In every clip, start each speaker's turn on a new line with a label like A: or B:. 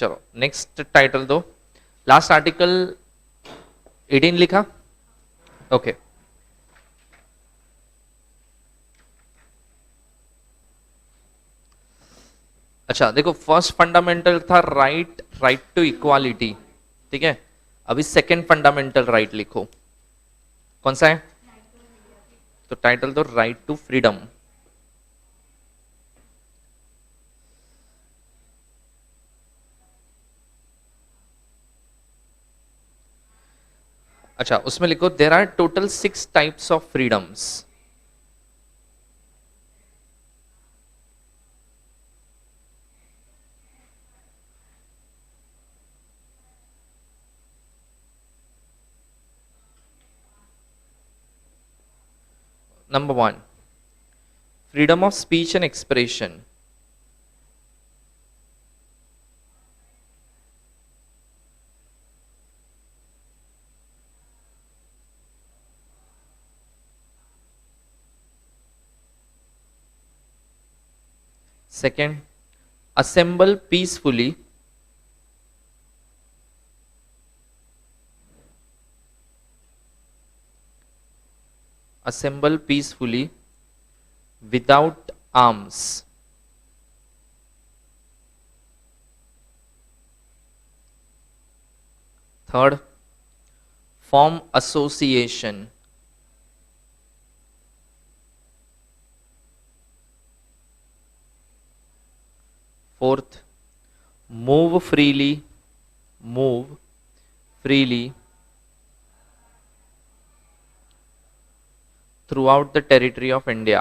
A: चलो next title दो। Last article 18 लिखा। ओके अच्छा देखो, फर्स्ट फंडामेंटल था राइट टू इक्वालिटी, ठीक है। अभी सेकंड फंडामेंटल राइट लिखो, कौन सा है? तो टाइटल दो राइट टू फ्रीडम। अच्छा उसमें लिखो there are total 6 types of freedoms. Number 1, freedom of speech and expression. Second, assemble peacefully. Assemble peacefully without arms. Third, form association. Fourth, move freely throughout the territory of India.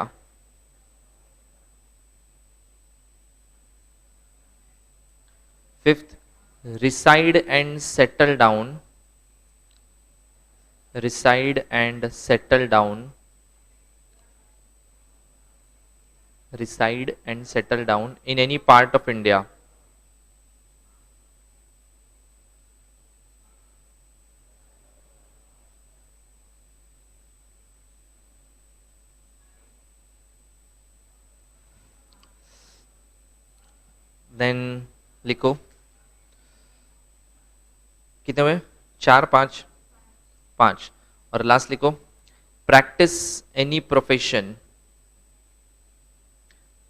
A: Fifth, reside and settle down. Reside and settle down. Reside and settle down in any part of India. Then लिखो कितने हुए? 4 5 5। और last लिखो practice any profession.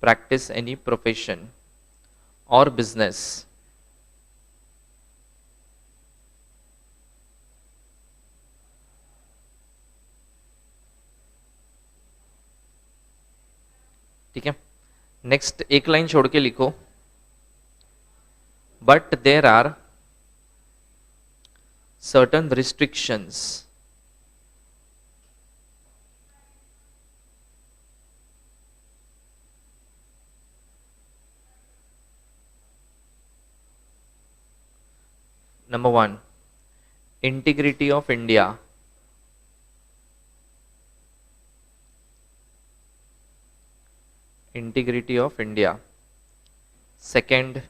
A: Practice any profession और business. ठीक है, next एक line छोड़ के लिखो but there are certain restrictions. Number 1, integrity of India. Integrity of India. Second,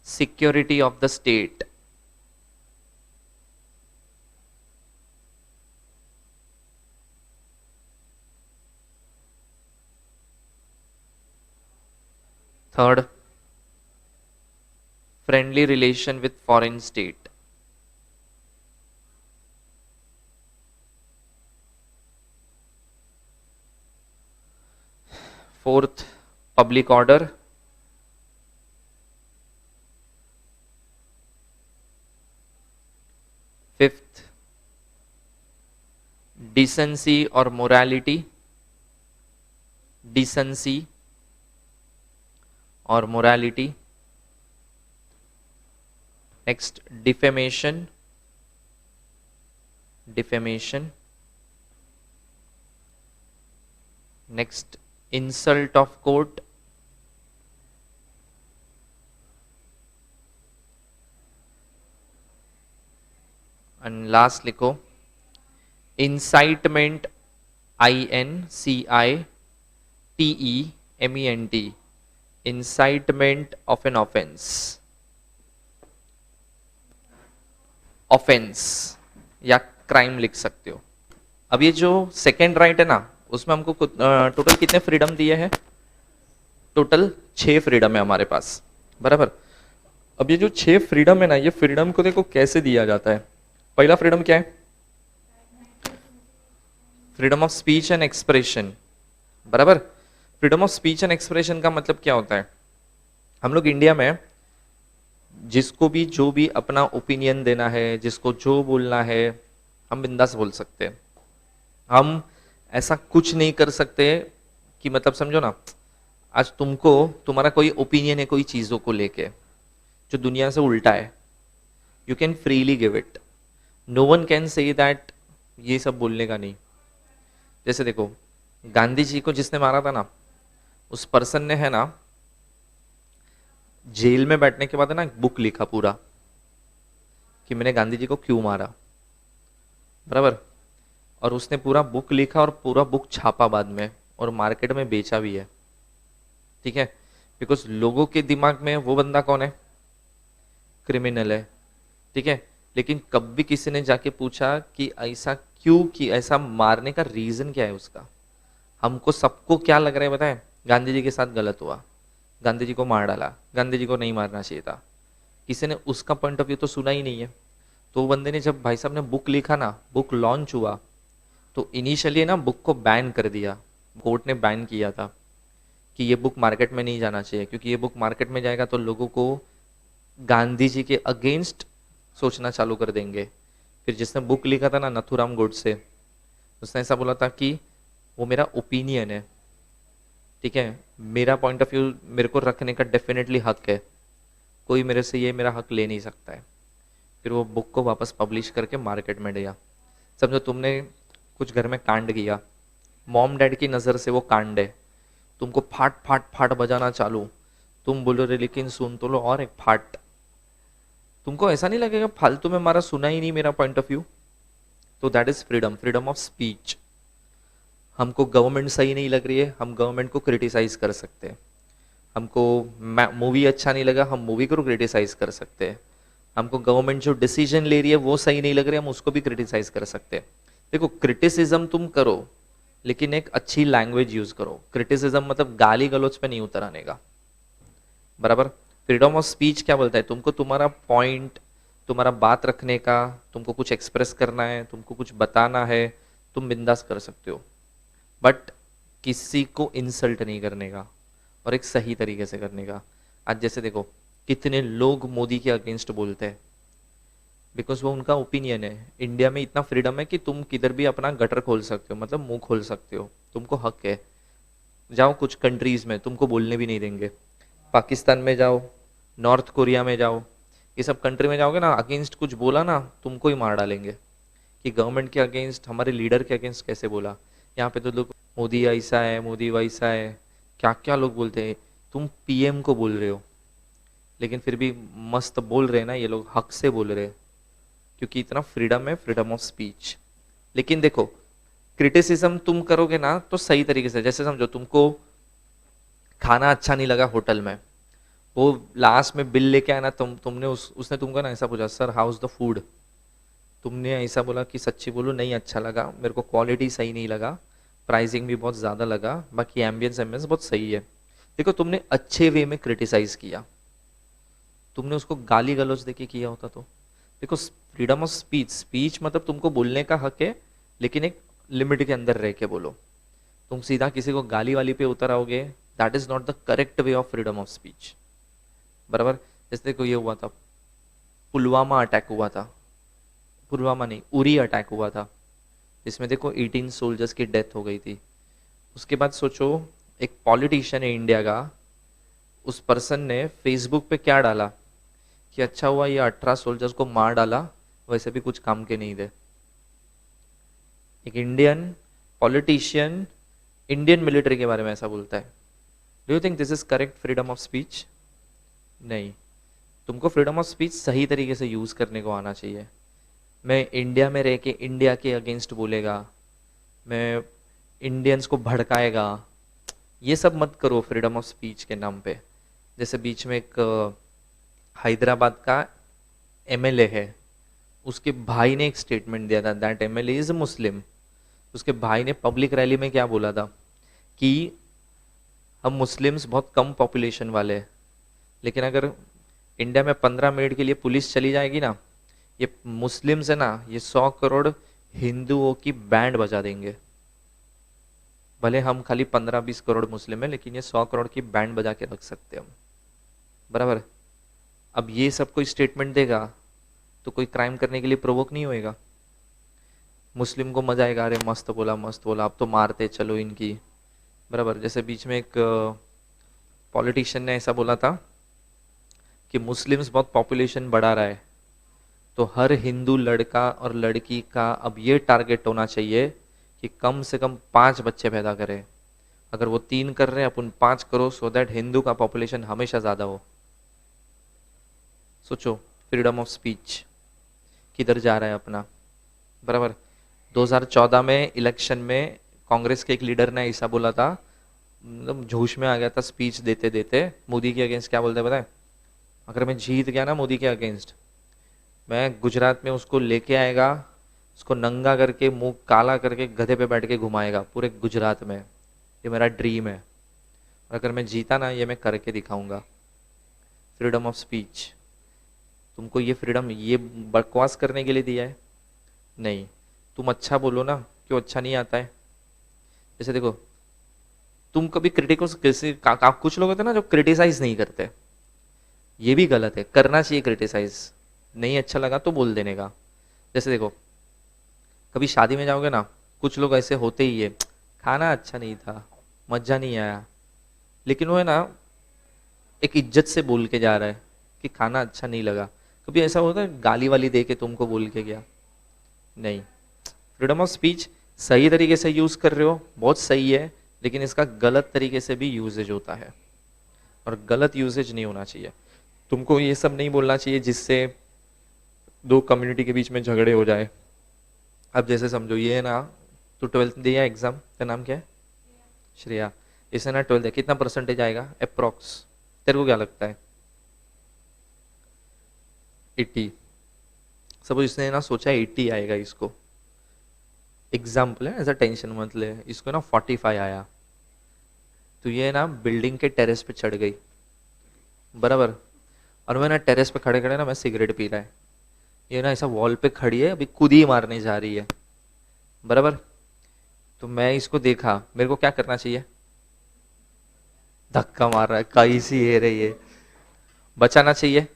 A: security of the state. Third, friendly relation with foreign state. Fourth, public order. Fifth, decency or morality. Decency or morality. Next, defamation. Defamation. Next, insult of court. And last लिखो incitement, INCITEMENT, incitement of an offense. Offence या crime लिख सकते हो। अब ये जो second right है ना, उसमें हमको टोटल कितने फ्रीडम दिए हैं? टोटल 6 फ्रीडम है हमारे पास, बराबर। अब ये जो 6 फ्रीडम है ना, ये फ्रीडम को देखो कैसे दिया जाता है। पहला फ्रीडम क्या है? Freedom of speech and expression, बराबर। Freedom of speech and expression का मतलब क्या होता है? हम लोग इंडिया में जिसको भी जो भी अपना ओपिनियन देना है, जिसको जो बोलना है, हम बिंदास बोल सकते हैं। हम ऐसा कुछ नहीं कर सकते कि मतलब समझो ना, आज तुमको तुम्हारा कोई ओपिनियन है कोई चीजों को लेके जो दुनिया से उल्टा है, you can freely give it. No one can say that ये सब बोलने का नहीं। जैसे देखो, गांधी जी को जिसने मारा था ना, उस पर्सन ने है ना जेल में बैठने के बाद है ना एक बुक लिखा पूरा कि मैंने गांधी जी को क्यों मारा, बराबर। और उसने पूरा बुक लिखा और पूरा बुक छापा बाद में और मार्केट में बेचा भी है, ठीक है। बिकॉज लोगों के दिमाग में वो बंदा कौन है? क्रिमिनल है, ठीक है। लेकिन कभी किसी ने जाके पूछा कि ऐसा क्यों, कि ऐसा मारने का रीजन क्या है उसका? हमको सबको क्या लग रहा है बताएं? गांधी जी के साथ गलत हुआ, गांधी जी को मार डाला, गांधी जी को नहीं मारना चाहिए था। किसी ने उसका पॉइंट ऑफ व्यू तो सुना ही नहीं है। तो वो बंदे ने जब भाई साहब ने बुक लिखा ना, बुक लॉन्च हुआ, तो इनिशियली ना बुक को बैन कर दिया, कोर्ट ने बैन किया था कि ये बुक मार्केट में नहीं जाना चाहिए, क्योंकि ये बुक मार्केट में जाएगा तो लोगों को गांधी जी के अगेंस्ट सोचना चालू कर देंगे। फिर जिसने बुक लिखा था ना, नथुराम गोडसे, उसने ऐसा बोला था कि वो मेरा ओपिनियन है, ठीक है, मेरा पॉइंट ऑफ व्यू मेरे को रखने का डेफिनेटली हक है, कोई मेरे से ये मेरा हक ले नहीं सकता है। फिर वो बुक को वापस पब्लिश करके मार्केट में दिया। समझो तुमने कुछ घर में कांड किया, मॉम डैड की नज़र से वो कांड है, तुमको फाट फाट फाट बजाना चालू, तुम बोलो रे लेकिन सुन तो लो, और एक फाट। तुमको ऐसा नहीं लगेगा फालतू में मारा, सुना ही नहीं मेरा पॉइंट ऑफ व्यू? तो that is freedom, freedom of speech. हमको गवर्नमेंट सही नहीं लग रही है, हम गवर्नमेंट को क्रिटिसाइज कर सकते हैं। हमको मूवी अच्छा नहीं लगा, हम मूवी को क्रिटिसाइज कर सकते हैं। हमको गवर्नमेंट जो डिसीजन ले रही है वो सही नहीं लग रही है, हम उसको भी क्रिटिसाइज कर सकते हैं। देखो, क्रिटिसिज्म तुम करो लेकिन एक अच्छी लैंग्वेज यूज करो। क्रिटिसिज्म मतलब गाली गलौज पे नहीं उतर आने का, बराबर। फ्रीडम ऑफ स्पीच क्या बोलता है? तुमको तुम्हारा पॉइंट, तुम्हारा बात रखने का, तुमको कुछ एक्सप्रेस करना है, तुमको कुछ बताना है, तुम बिंदास कर सकते हो, बट किसी को इंसल्ट नहीं करने का और एक सही तरीके से करने का। आज जैसे देखो, कितने लोग मोदी के अगेंस्ट बोलते हैं, बिकॉज वो उनका ओपिनियन है। इंडिया में इतना फ्रीडम है कि तुम किधर भी अपना गटर खोल सकते हो, मतलब मुंह खोल सकते हो, तुमको हक है। जाओ कुछ कंट्रीज में तुमको बोलने भी नहीं देंगे। पाकिस्तान में जाओ, नॉर्थ कोरिया में जाओ, ये सब कंट्री में जाओगे ना, अगेंस्ट कुछ बोला ना तुमको ही मार डालेंगे। कि गवर्नमेंट के अगेंस्ट, हमारे लीडर के अगेंस्ट कैसे बोला। यहाँ पे तो लोग मोदी ऐसा है, मोदी वैसा है, क्या क्या लोग बोलते हैं। तुम पीएम को बोल रहे हो लेकिन फिर भी मस्त बोल रहे हैं ना ये लोग, हक से बोल रहे हैं, क्योंकि इतना फ्रीडम है, फ्रीडम ऑफ स्पीच। लेकिन देखो, क्रिटिसिज्म तुम करोगे ना तो सही तरीके से, जैसे समझो तुमको खाना अच्छा नहीं लगा होटल में, वो लास्ट में बिल लेके आया ना, तुमने उसने तुमको ना ऐसा पूछा, sir how is the food. तुमने ऐसा बोला कि सच्ची बोलो नहीं अच्छा लगा मेरे को, क्वालिटी सही नहीं लगा, प्राइसिंग भी बहुत ज़्यादा लगा, बाकी एम्बियंस एम्बियंस बहुत सही है। देखो, तुमने अच्छे वे में क्रिटिसाइज किया, तुमने उसको गाली गलौज देके किया होता तो। देखो, फ्रीडम ऑफ स्पीच, स्पीच मतलब तुमको बोलने का हक है, लेकिन एक लिमिट के अंदर रह के बोलो। तुम सीधा किसी को गाली वाली पे उतर आओगे, that is not the correct way of freedom of speech, बराबर। जैसे देखो ये हुआ था, पुलवामा अटैक हुआ था, पुलवामा नहीं, उरी अटैक हुआ था, जिसमें देखो 18 सोल्जर्स की डेथ हो गई थी। उसके बाद सोचो, एक पॉलिटिशियन है इंडिया का, उस पर्सन ने फेसबुक पे क्या डाला कि अच्छा हुआ ये 18 सोल्जर्स को मार डाला, वैसे भी कुछ काम के नहीं थे। एक इंडियन पॉलिटिशियन इंडियन मिलिट्री के बारे में ऐसा बोलता है। Do you think this is correct freedom of speech? नहीं। तुमको फ्रीडम ऑफ स्पीच सही तरीके से यूज करने को आना चाहिए। मैं इंडिया में रह के इंडिया के अगेंस्ट बोलेगा, मैं इंडियंस को भड़काएगा, ये सब मत करो फ्रीडम ऑफ स्पीच के नाम पे। जैसे बीच में एक हैदराबाद का एमएलए है, उसके भाई ने एक स्टेटमेंट दिया था, दैट एमएलए इज मुस्लिम। उसके भाई ने पब्लिक रैली में क्या बोला था कि हम मुस्लिम्स बहुत कम पॉपुलेशन वाले हैं, लेकिन अगर इंडिया में 15 मिनट के लिए पुलिस चली जाएगी ना, ये मुस्लिम्स है ना, ये 100 करोड़ हिंदुओं की बैंड बजा देंगे। भले हम खाली 15-20 करोड़ मुस्लिम है, लेकिन ये 100 करोड़ की बैंड बजा के रख सकते हैं हम, बराबर। अब ये सब कोई स्टेटमेंट देगा तो कोई क्राइम करने के लिए प्रोवोक नहीं होएगा। मुस्लिम को मजा आएगा, अरे मस्त बोला मस्त बोला, अब तो मारते चलो इनकी, बराबर। जैसे बीच में एक पॉलिटिशियन ने ऐसा बोला था कि मुस्लिम्स बहुत पॉपुलेशन बढ़ा रहा है, तो हर हिंदू लड़का और लड़की का अब ये टारगेट होना चाहिए कि कम से कम 5 बच्चे पैदा करें। अगर वो 3 कर रहे हैं, अपन 5 करो, सो दैट हिंदू का पॉपुलेशन हमेशा ज्यादा हो। सोचो फ्रीडम ऑफ स्पीच किधर जा रहा है अपना, बराबर। 2014 में इलेक्शन में कांग्रेस के एक लीडर ने ऐसा बोला था, मतलब जोश में आ गया था स्पीच देते देते, मोदी के अगेंस्ट। क्या बोलते पता है, अगर मैं जीत गया ना मोदी के अगेंस्ट, मैं गुजरात में उसको लेके आएगा, उसको नंगा करके मुंह काला करके गधे पे बैठ के घुमाएगा पूरे गुजरात में, ये मेरा ड्रीम है। और अगर मैं जीता ना, ये मैं करके दिखाऊंगा। Freedom of speech. तुमको ये फ्रीडम ये बकवास करने के लिए दिया है? नहीं। तुम अच्छा बोलो ना, क्यों अच्छा नहीं आता है? जैसे देखो, तुम कभी क्रिटिक्स कुछ लोग होते हैं ना जो क्रिटिसाइज नहीं करते, ये भी गलत है, करना चाहिए क्रिटिसाइज। नहीं अच्छा लगा तो बोल देने का। जैसे देखो, कभी शादी में जाओगे ना, कुछ लोग ऐसे होते ही है, खाना अच्छा नहीं था, मजा नहीं आया, लेकिन वो है ना एक इज्जत से बोल के जा रहा है कि खाना अच्छा नहीं लगा। कभी ऐसा होता है गाली वाली दे के तुमको बोल के गया? नहीं। फ्रीडम ऑफ स्पीच सही तरीके से यूज कर रहे हो, बहुत सही है, लेकिन इसका गलत तरीके से भी यूजेज होता है, और गलत यूजेज नहीं होना चाहिए। तुमको ये सब नहीं बोलना चाहिए जिससे 2 कम्युनिटी के बीच में झगड़े हो जाए। अब जैसे समझो, ये है ना, तू 12th दिया एग्जाम, तेरा नाम क्या है? श्रेया। इसे ना 12th है, कितना परसेंटेज आएगा अप्रोक्स? तेरे को क्या लगता है? 80। सपोज इसने ना सोचा 80 आएगा इसको, एग्जाम्पल है, ऐसा टेंशन मत ले, इसको ना 45 आया, तो ये ना बिल्डिंग के टेरेस पे चढ़ गई, बराबर। और मैं ना टेरेस पे खड़े खड़े ना मैं सिगरेट पी रहा है, ये ना ऐसा वॉल पे खड़ी है, अभी खुद ही मारने जा रही है, बराबर। तो मैं इसको देखा, मेरे को क्या करना चाहिए? धक्का मार रहा है, कैसी है रे ये, बचाना चाहिए।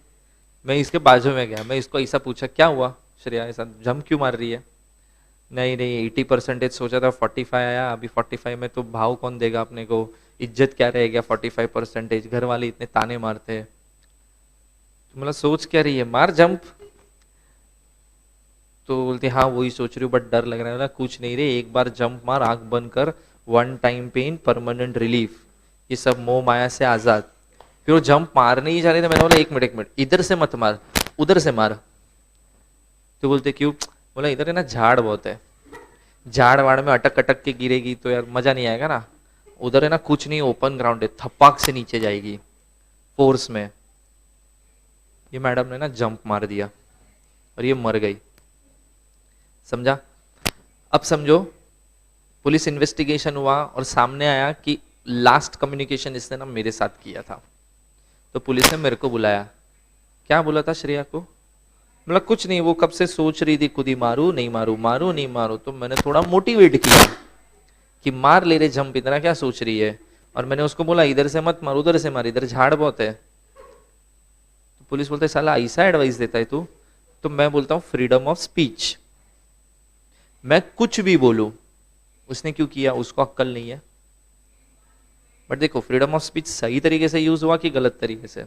A: मैं इसके बाजू में गया, मैं इसको ऐसा पूछा, क्या हुआ श्रेया, ऐसा जम क्यों मार रही है? नहीं नहीं, 80% सोचा था, 45 आया, अभी 45 में तो भाव कौन देगा अपने को, इज्जत क्या रहेगा 45%, घर वाले इतने ताने मारते हैं। तो मतलब सोच क्या रही है, मार जंप। तो बोलते हाँ वही सोच रही हूँ, बट डर लग रहा है ना। कुछ नहीं रे, एक बार जंप मार, आंख बंद कर, 1 टाइम पेन परमानेंट रिलीफ, ये सब मोह माया से आजाद। फिर वो जंप मारने ही जा रहे थे, मैंने बोला 1 मिनट इधर से मत मार, उधर से मार। तो बोलते क्यों? बोला इधर है ना झाड़ बहुत है, झाड़ वाड़ में अटक अटक के गिरेगी तो यार मजा नहीं आएगा ना, उधर है ना कुछ नहीं, ओपन ग्राउंड है, थप्पाक से नीचे जाएगी फोर्स में। ये मैडम ने ना जंप मार दिया और ये मर गई, समझा? अब समझो, पुलिस इन्वेस्टिगेशन हुआ और सामने आया कि लास्ट कम्युनिकेशन इसने ना मेरे साथ किया था। तो पुलिस ने मेरे को बुलाया, क्या बोला था श्रेया को? मतलब कुछ नहीं, वो कब से सोच रही थी खुद ही मारू नहीं मारू, मारू नहीं मारू, तो मैंने थोड़ा मोटिवेट किया कि मार ले रे जंप, इतना क्या सोच रही है। और मैंने उसको बोला इधर से मत मार, उधर से मार, इधर झाड़ बहुत है। तो पुलिस बोलते साला ऐसा एडवाइस देता है तू? तो मैं बोलता हूँ फ्रीडम ऑफ स्पीच, मैं कुछ भी बोलूं। उसने क्यों किया? उसको अक्ल नहीं है। बट देखो, फ्रीडम ऑफ स्पीच सही तरीके से यूज हुआ कि गलत तरीके से?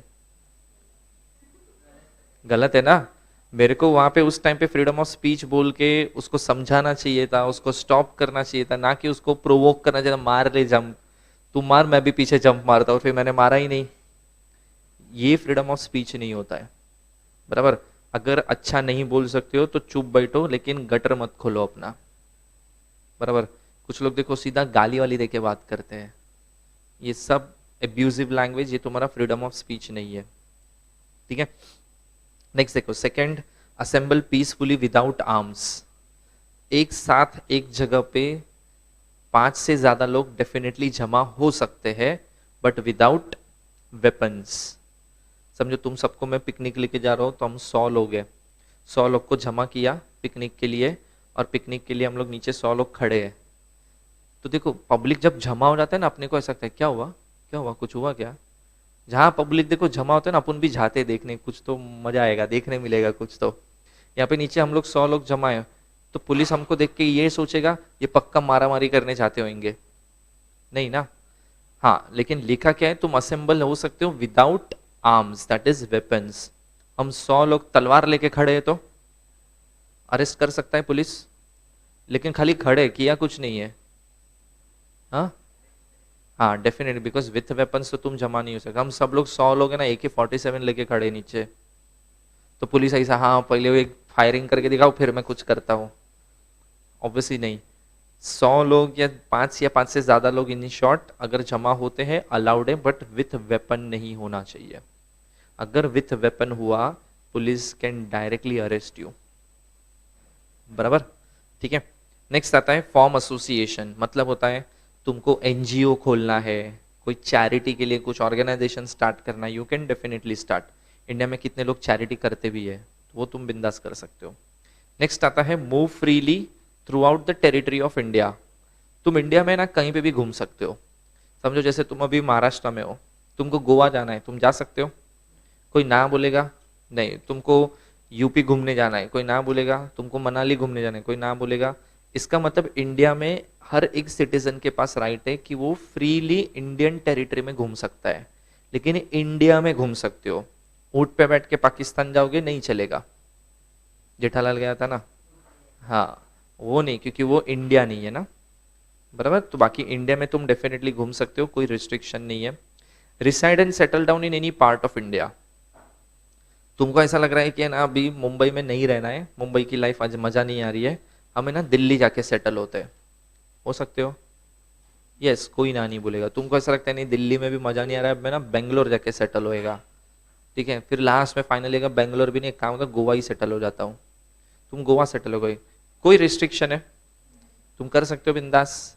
A: गलत है ना। मेरे को वहां पे उस टाइम पे फ्रीडम ऑफ स्पीच बोल के उसको समझाना चाहिए था, उसको स्टॉप करना चाहिए था, ना कि उसको प्रोवोक करना चाहिए था, मार ले जंप, तू मार, मैं भी पीछे जंप मारता, और फिर मैंने मारा ही नहीं। ये फ्रीडम ऑफ स्पीच नहीं होता है, बराबर। अगर अच्छा नहीं बोल सकते हो तो चुप बैठो, लेकिन गटर मत खोलो अपना, बराबर। कुछ लोग देखो सीधा गाली वाली देके बात करते हैं, ये सब एब्यूजिव लैंग्वेज, ये तुम्हारा फ्रीडम ऑफ स्पीच नहीं है, ठीक है। नेक्स्ट देखो, second, assemble peacefully without arms. एक साथ एक जगह पे 5 से ज्यादा लोग डेफिनेटली जमा हो सकते हैं, बट विदाउट वेपन्स। समझो तुम सबको मैं पिकनिक लेके जा रहा हूँ, तो हम 100 लोग हैं, 100 लोग को जमा किया पिकनिक के लिए, और पिकनिक के लिए हम लोग नीचे 100 लोग खड़े हैं। तो देखो पब्लिक जब जमा हो जाता है ना, अपने को ऐसा लगता है क्या हुआ, क्या हुआ, कुछ हुआ क्या। जहाँ पब्लिक देखो जमा होता है ना, अपन भी जाते हैं देखने, कुछ तो मजा आएगा, देखने मिलेगा कुछ तो। यहाँ पे नीचे हम लोग 100 लोग जमा है, तो पुलिस हमको देख के ये सोचेगा ये पक्का मारा मारी करने जाते होंगे, नहीं ना। हाँ लेकिन लिखा क्या है, तुम असेंबल हो सकते हो without arms, that is weapons. हम 100 लोग तलवार लेके खड़े हैं तो अरेस्ट कर सकता है पुलिस, लेकिन खाली खड़े किया कुछ नहीं है। हाँ हाँ डेफिनेटली, बिकॉज विथ वेपन्स तो तुम जमा नहीं हो सकते। हम सब लोग 100 लोग है ना, AK-47 लेके खड़े नीचे, तो पुलिस ऐसा हाँ पहले वो एक फायरिंग करके दिखाओ फिर मैं कुछ करता हूँ, ऑब्वियसली नहीं। 100 लोग या 5 से ज्यादा लोग इन शॉर्ट अगर जमा होते हैं अलाउड है, बट विथ वेपन नहीं होना चाहिए। अगर विथ वेपन हुआ, police can directly arrest you, बराबर, ठीक है। नेक्स्ट आता है फॉर्म एसोसिएशन, मतलब होता है तुमको एनजीओ खोलना है, कोई चैरिटी के लिए कुछ ऑर्गेनाइजेशन स्टार्ट करना है, you can definitely start. India में कितने लोग चैरिटी करते भी है, तो वो तुम बिंदास कर सकते हो। नेक्स्ट आता है move freely through out the territory of India. तुम इंडिया में ना कहीं पे भी घूम सकते हो। समझो जैसे तुम अभी महाराष्ट्र में हो, तुमको गोवा जाना है, तुम जा सकते हो, कोई ना बोलेगा। नहीं, तुमको यूपी घूमने जाना है, कोई ना बोलेगा। तुमको मनाली घूमने जाना है, कोई ना बोलेगा। इसका मतलब इंडिया में हर एक सिटीजन के पास राइट है कि वो फ्रीली इंडियन टेरिटरी में घूम सकता है, लेकिन इंडिया में घूम सकते हो। ऊंट पे बैठ के पाकिस्तान जाओगे नहीं चलेगा, जेठालाल गया था ना। हाँ वो नहीं, क्योंकि वो इंडिया नहीं है ना, बराबर। तो बाकी इंडिया में तुम डेफिनेटली घूम सकते हो, कोई रिस्ट्रिक्शन नहीं है। Reside and settle down in any part of India. तुमको ऐसा लग रहा है कि ना अभी मुंबई में नहीं रहना है, मुंबई की लाइफ आज मजा नहीं आ रही है, हमें ना दिल्ली जाके सेटल होते हैं, हो सकते हो। यस, कोई ना नहीं बोलेगा। तुमको ऐसा लगता है नहीं दिल्ली में भी मजा नहीं आ रहा है, अब मैं ना बेंगलोर जाके सेटल होएगा, ठीक है। फिर लास्ट में फाइनली अगर बेंगलोर भी नहीं, एक काम होगा गोवा ही सेटल हो जाता हूँ, तुम गोवा सेटल हो गए, कोई रिस्ट्रिक्शन है, तुम कर सकते हो बिंदास।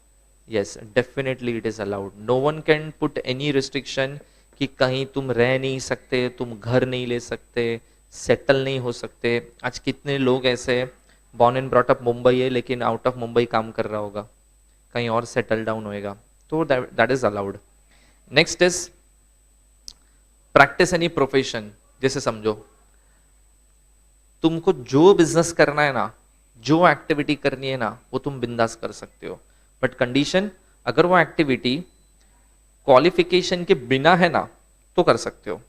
A: Yes definitely it is allowed, no one can put any restriction कि कहीं तुम रह नहीं सकते, तुम घर नहीं ले सकते, सेटल नहीं हो सकते। आज कितने लोग ऐसे born and brought up Mumbai है, लेकिन आउट ऑफ मुंबई काम कर रहा होगा, कहीं और सेटल डाउन होएगा, तो that is allowed. Next is practice any profession. जैसे समझो तुमको जो बिजनेस करना है ना, जो एक्टिविटी करनी है ना, वो तुम बिंदास कर सकते हो, बट कंडीशन, अगर वो एक्टिविटी क्वालिफिकेशन के बिना है ना तो कर सकते हो,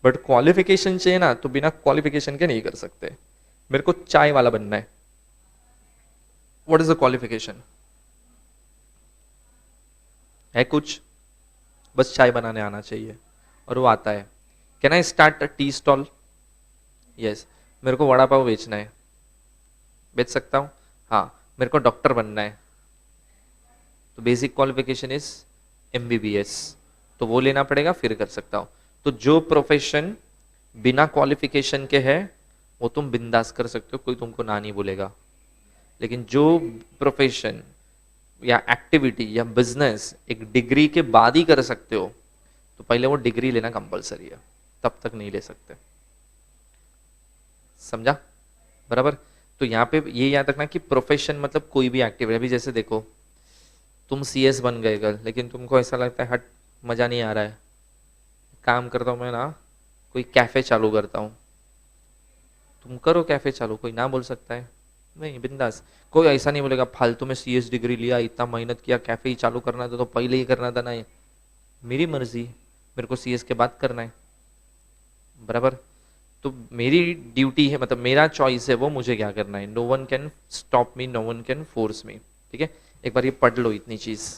A: बट क्वालिफिकेशन चाहिए ना तो बिना क्वालिफिकेशन के नहीं कर सकते। मेरे को चाय वाला बनना है, व्हाट इज द क्वालिफिकेशन, है कुछ, बस चाय बनाने आना चाहिए, और वो आता है। Can I start a tea stall, yes. मेरे को वड़ा पाव बेचना है, बेच सकता हूँ। हाँ, मेरे को डॉक्टर बनना है, तो बेसिक क्वालिफिकेशन इज MBBS, तो वो लेना पड़ेगा फिर कर सकता हूँ। तो जो प्रोफेशन बिना क्वालिफिकेशन के है वो तुम बिंदास कर सकते हो, कोई तुमको ना नहीं बोलेगा। लेकिन जो प्रोफेशन या एक्टिविटी या बिजनेस एक डिग्री के बाद ही कर सकते हो, तो पहले वो डिग्री लेना कंपलसरी है, तब तक नहीं ले सकते, समझा, बराबर। तो यहाँ पे ये याद रखना कि प्रोफेशन मतलब कोई भी एक्टिविटी। अभी जैसे देखो तुम CS बन गए कल, लेकिन तुमको ऐसा लगता है हट मजा नहीं आ रहा है, काम करता हूँ मैं ना, कोई कैफे चालू करता हूँ, तुम करो कैफे चालू, कोई ना बोल सकता है, नहीं बिंदास। कोई ऐसा नहीं बोलेगा फालतू में CS डिग्री लिया, इतना मेहनत किया, कैफे ही चालू करना था तो पहले ही करना था ना, ये मेरी मर्जी, मेरे को CS के बाद करना है, बराबर। तो मेरी ड्यूटी है, मतलब मेरा चॉइस है, वो मुझे क्या करना है, no one can stop me, no one can force me, ठीक है। एक बार ये पढ़ लो इतनी चीज।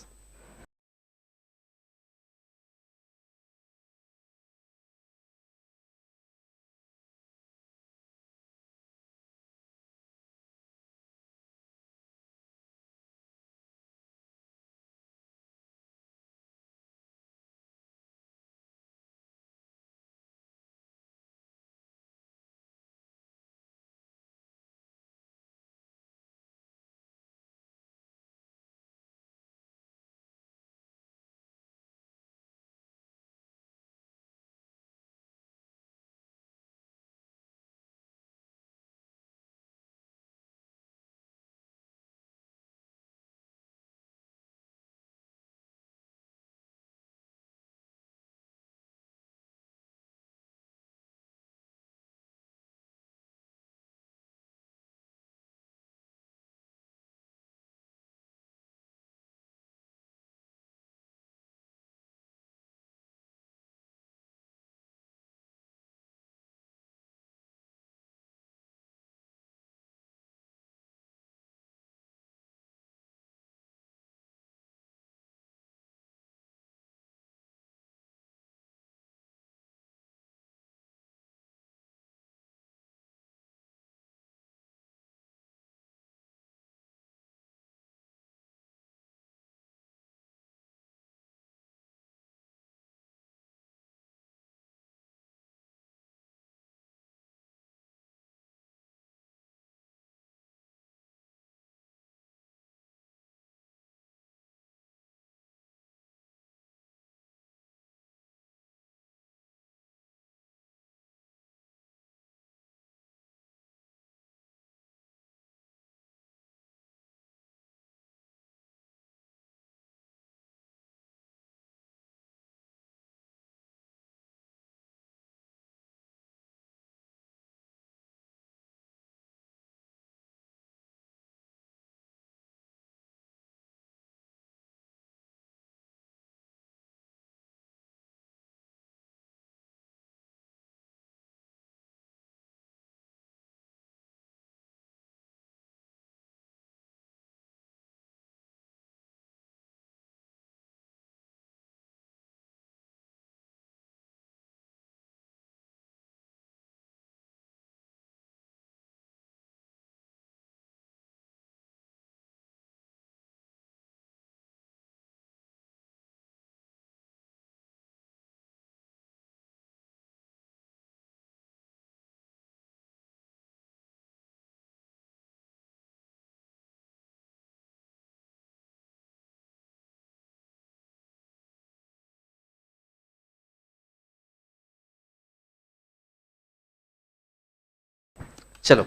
A: चलो,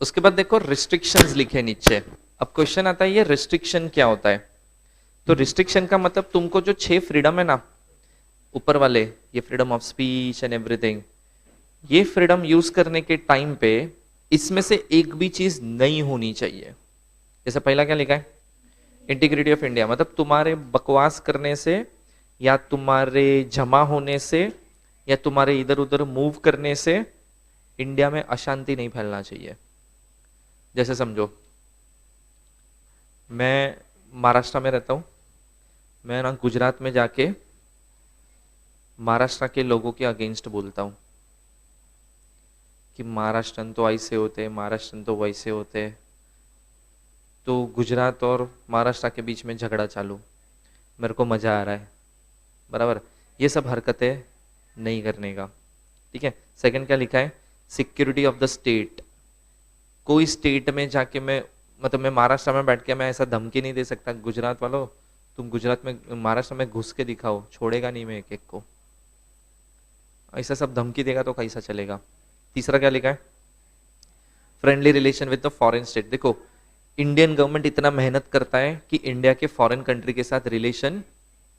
A: उसके बाद देखो रिस्ट्रिक्शंस लिखे नीचे। अब क्वेश्चन आता है ये रिस्ट्रिक्शन क्या होता है। तो रिस्ट्रिक्शन का मतलब तुमको जो 6 फ्रीडम है ना ऊपर वाले, ये freedom of speech and everything, ये फ्रीडम यूज करने के टाइम पे इसमें से एक भी चीज नहीं होनी चाहिए। जैसे पहला क्या लिखा है, इंटीग्रिटी ऑफ इंडिया, मतलब तुम्हारे बकवास करने से या तुम्हारे जमा होने से या तुम्हारे इधर उधर मूव करने से इंडिया में अशांति नहीं फैलना चाहिए। जैसे समझो मैं महाराष्ट्र में रहता हूं, मैं ना गुजरात में जाके महाराष्ट्र के लोगों के अगेंस्ट बोलता हूं कि महाराष्ट्रन तो ऐसे होते, महाराष्ट्रन तो वैसे होते, तो गुजरात और महाराष्ट्र के बीच में झगड़ा चालू, मेरे को मजा आ रहा है, बराबर। ये सब हरकतें नहीं करने का, ठीक है। सेकंड क्या लिखा है, सिक्योरिटी ऑफ द स्टेट। कोई स्टेट में जाके मैं, मतलब मैं महाराष्ट्र में बैठ के मैं ऐसा धमकी नहीं दे सकता, गुजरात वालों तुम गुजरात में महाराष्ट्र में घुस के दिखाओ, छोड़ेगा नहीं मैं एक एक को, ऐसा सब धमकी देगा तो कैसा चलेगा। तीसरा क्या लिखा है, friendly relation with the foreign state. देखो इंडियन गवर्नमेंट इतना मेहनत करता है कि इंडिया के फॉरेन कंट्री के साथ रिलेशन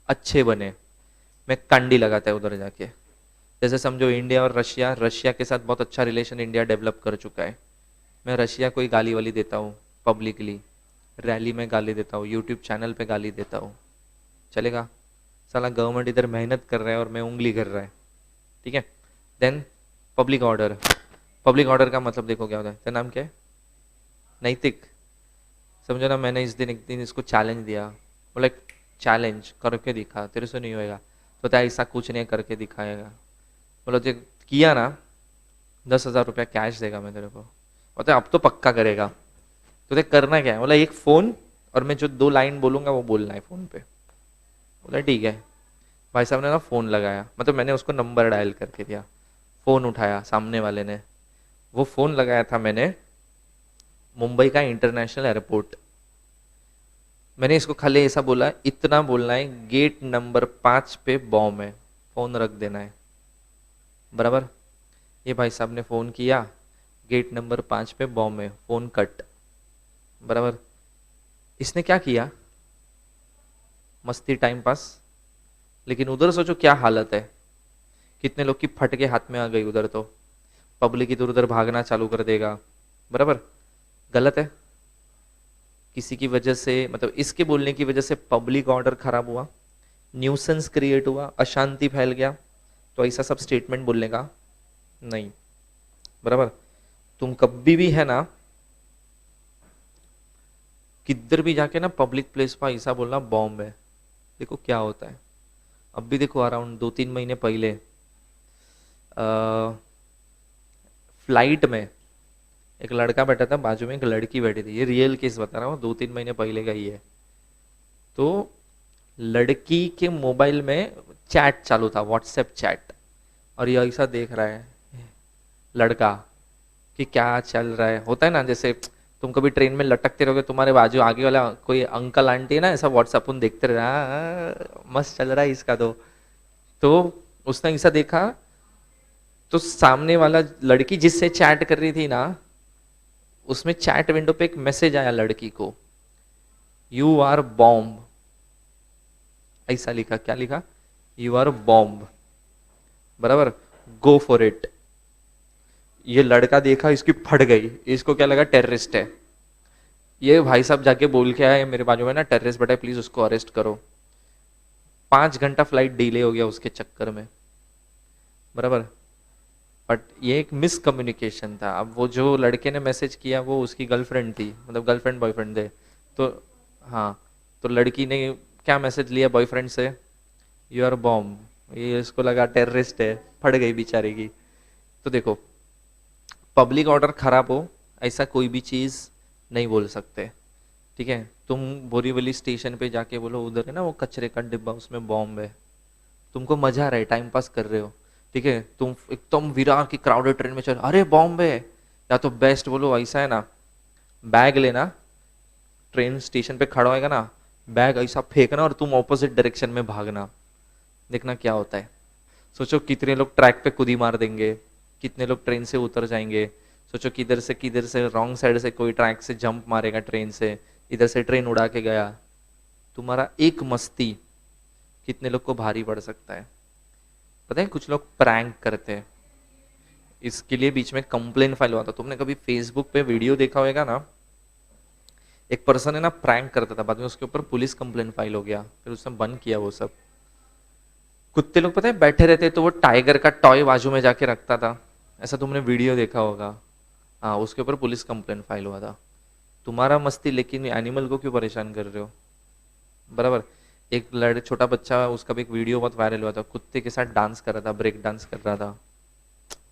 A: अच्छे बने, मैं कांडी लगाता है उधर जाके। जैसे समझो इंडिया और रशिया, रशिया के साथ बहुत अच्छा रिलेशन इंडिया डेवलप कर चुका है, मैं रशिया को ही गाली वाली देता हूँ पब्लिकली, रैली में गाली देता हूँ, यूट्यूब चैनल पे गाली देता हूँ, चलेगा? साला गवर्नमेंट इधर मेहनत कर रहा है और मैं उंगली कर रहा है, ठीक है। Then public order. Public order का मतलब देखो क्या होता है, तेरा नाम क्या है, नैतिक, समझो ना। मैंने इस दिन एक दिन इसको चैलेंज दिया, बोला चैलेंज करके दिखा, तेरे से नहीं होएगा, तो क्या ऐसा कुछ नहीं करके दिखाएगा, बोलो जो किया ना 10,000 रुपया कैश देगा मैं तेरे को, बोलते अब तो पक्का करेगा, तो करना क्या है, बोला एक फोन और मैं जो 2 लाइन बोलूंगा वो बोलना है फोन पे। बोला ठीक है। भाई साहब ने ना फोन लगाया, मतलब मैंने उसको नंबर डायल करके दिया, फोन उठाया सामने वाले ने, वो फोन लगाया था मैंने मुंबई का इंटरनेशनल एयरपोर्ट। मैंने इसको खाली ऐसा बोला, इतना बोलना है गेट नंबर 5 पे बॉम्ब है, फोन रख देना है, बराबर। ये भाई साहब ने फोन किया, गेट नंबर 5 पे बॉम्ब है, फोन कट, बराबर। इसने क्या किया, मस्ती टाइम पास, लेकिन उधर सोचो क्या हालत है, कितने लोग की फटके हाथ में आ गई उधर, तो पब्लिक इधर उधर भागना चालू कर देगा, बराबर। गलत है। किसी की वजह से, मतलब इसके बोलने की वजह से पब्लिक ऑर्डर खराब हुआ, न्यूसेंस क्रिएट हुआ, अशांति फैल गया, तो ऐसा सब स्टेटमेंट बोलने का नहीं, बराबर। तुम कभी भी है ना किधर भी जाके ना पब्लिक प्लेस पर ऐसा बोलना बॉम्ब है, देखो क्या होता है। अब भी देखो अराउंड 2-3 महीने पहले फ्लाइट में एक लड़का बैठा था, बाजू में एक लड़की बैठी थी, ये रियल केस बता रहा हूँ, 2-3 महीने पहले का ही है। तो लड़की के मोबाइल में चैट चालू था, व्हाट्सएप चैट, और ये ऐसा देख रहा है लड़का कि क्या चल रहा है। होता है ना, जैसे तुम कभी ट्रेन में लटकते रहोगे, तुम्हारे बाजू आगे वाला कोई अंकल आंटी है ना, ऐसा व्हाट्सएप उन देखते रहे, मस्त चल रहा है इसका। तो उसने ऐसा देखा, तो सामने वाला लड़की जिससे चैट कर रही थी ना, उसमें चैट विंडो पे एक मैसेज आया लड़की को, यू आर बॉम्ब, ऐसा लिखा। क्या लिखा, यू आर बॉम्ब, बराबर, गो फॉर इट। ये लड़का देखा, इसकी फट गई, इसको क्या लगा टेररिस्ट है। ये भाई साहब जाके बोल के आया मेरे बाजू में ना, टेररिस्ट बेटा प्लीज उसको अरेस्ट करो। 5 घंटा फ्लाइट डिले हो गया उसके चक्कर में, बराबर। बट ये एक मिसकम्युनिकेशन था। अब वो जो लड़के ने मैसेज किया वो उसकी गर्लफ्रेंड थी, मतलब गर्लफ्रेंड बॉयफ्रेंड थे, तो हाँ, तो लड़की ने क्या मैसेज लिया बॉयफ्रेंड से, यू आर बॉम्ब, ये इसको लगा टेररिस्ट है, फट गई बेचारे की। तो देखो पब्लिक ऑर्डर खराब हो ऐसा कोई भी चीज नहीं बोल सकते, ठीक है। तुम बोरीवली स्टेशन पे जाके बोलो उधर है ना वो कचरे का डिब्बा, उसमें बॉम्ब है, तुमको मजा आ रहा है, टाइम पास कर रहे हो, ठीक है। तुम एकदम विरार की क्राउडेड ट्रेन में चल, अरे बॉम्ब है, या तो बेस्ट बोलो ऐसा है ना, बैग लेना, ट्रेन स्टेशन पे खड़ा होएगा ना, बैग ऐसा फेंकना और तुम ऑपोजिट डायरेक्शन में भागना, देखना क्या होता है। सोचो कितने लोग ट्रैक पे कूदी मार देंगे, कितने लोग ट्रेन से उतर जाएंगे। सोचो किधर से रॉन्ग साइड से कोई ट्रैक से जंप मारेगा ट्रेन से, इधर से ट्रेन उड़ा के गया, तुम्हारा एक मस्ती कितने लोग को भारी पड़ सकता है। पता है कुछ लोग प्रैंक करते हैं, इसके लिए बीच में कंप्लेन फाइल हुआ था। तुमने कभी फेसबुक पे वीडियो देखा होगा ना, एक पर्सन है ना प्रैंक करता था, बाद में उसके ऊपर पुलिस कंप्लेन फाइल हो गया, फिर उसने बंद किया वो सब। कुत्ते लोग पता है बैठे रहते तो वो टाइगर का टॉय बाजू में जाके रखता था, ऐसा तुमने वीडियो देखा होगा। हाँ, उसके ऊपर पुलिस कंप्लेन फाइल हुआ था। तुम्हारा मस्ती, लेकिन एनिमल को क्यों परेशान कर रहे हो, बराबर। एक छोटा बच्चा, उसका भी एक वीडियो बहुत वायरल हुआ था, कुत्ते के साथ डांस कर रहा था, ब्रेक डांस कर रहा था।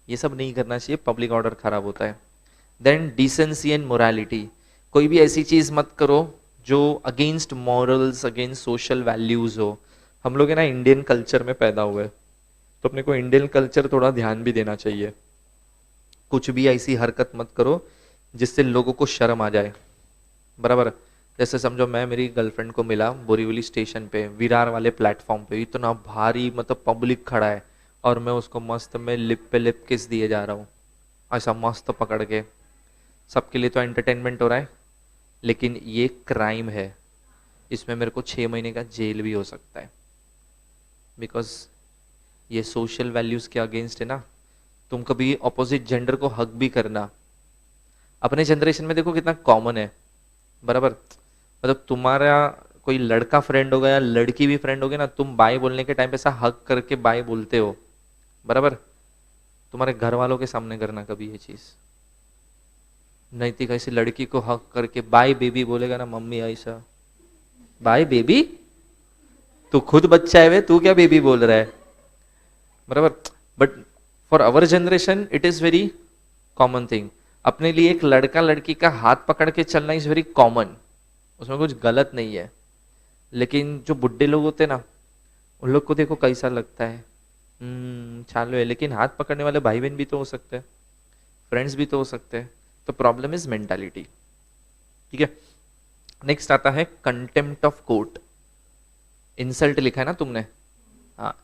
A: ये सब नहीं करना चाहिए, पब्लिक ऑर्डर खराब होता है। देन डिसेंसी एंड मोरालिटी, कोई भी ऐसी चीज मत करो जो against morals, against social values हो। हम लोग है ना इंडियन कल्चर में पैदा हुए, तो अपने को इंडियन कल्चर थोड़ा ध्यान भी देना चाहिए। कुछ भी ऐसी हरकत मत करो जिससे लोगों को शर्म आ जाए, बराबर। जैसे समझो मैं मेरी गर्लफ्रेंड को मिला बोरीवली स्टेशन पे, विरार वाले प्लेटफॉर्म पे, इतना भारी मतलब पब्लिक खड़ा है, और मैं उसको मस्त में लिप पे लिप किस दिए जा रहा हूँ, ऐसा मस्त पकड़ के। सबके लिए तो एंटरटेनमेंट हो रहा है, लेकिन ये क्राइम है, इसमें मेरे को 6 महीने का जेल भी हो सकता है, बिकॉज ये सोशल वैल्यूज के अगेंस्ट है ना। तुम कभी ऑपोजिट जेंडर को हक भी करना, अपने जनरेशन में देखो कितना कॉमन है, बराबर। मतलब तुम्हारा कोई लड़का फ्रेंड होगा या लड़की भी फ्रेंड होगी ना, तुम बाय बोलने के टाइम पे ऐसा हक करके बाय बोलते हो, बराबर। तुम्हारे घर वालों के सामने करना कभी ये चीज नहीं थी। कैसी लड़की को हक करके बाय बेबी बोलेगा ना, मम्मी ऐसा बाय बेबी, तू खुद बच्चा है वे, तू क्या बेबी बोल रहा है, बराबर। But for our generation it is very common thing. अपने लिए एक लड़का लड़की का हाथ पकड़ के चलना इज वेरी कॉमन, उसमें कुछ गलत नहीं है। लेकिन जो बुढ़े लोग होते हैं ना, उन लोग को देखो कैसा लगता है, चालू है। लेकिन हाथ पकड़ने वाले भाई बहन भी तो हो सकते हैं, फ्रेंड्स भी तो हो सकते हैं। तो प्रॉब्लम इज मेंटालिटी, ठीक है। नेक्स्ट आता है कंटेम्प्ट ऑफ कोर्ट। इंसल्ट लिखा है ना तुमने, हाँ।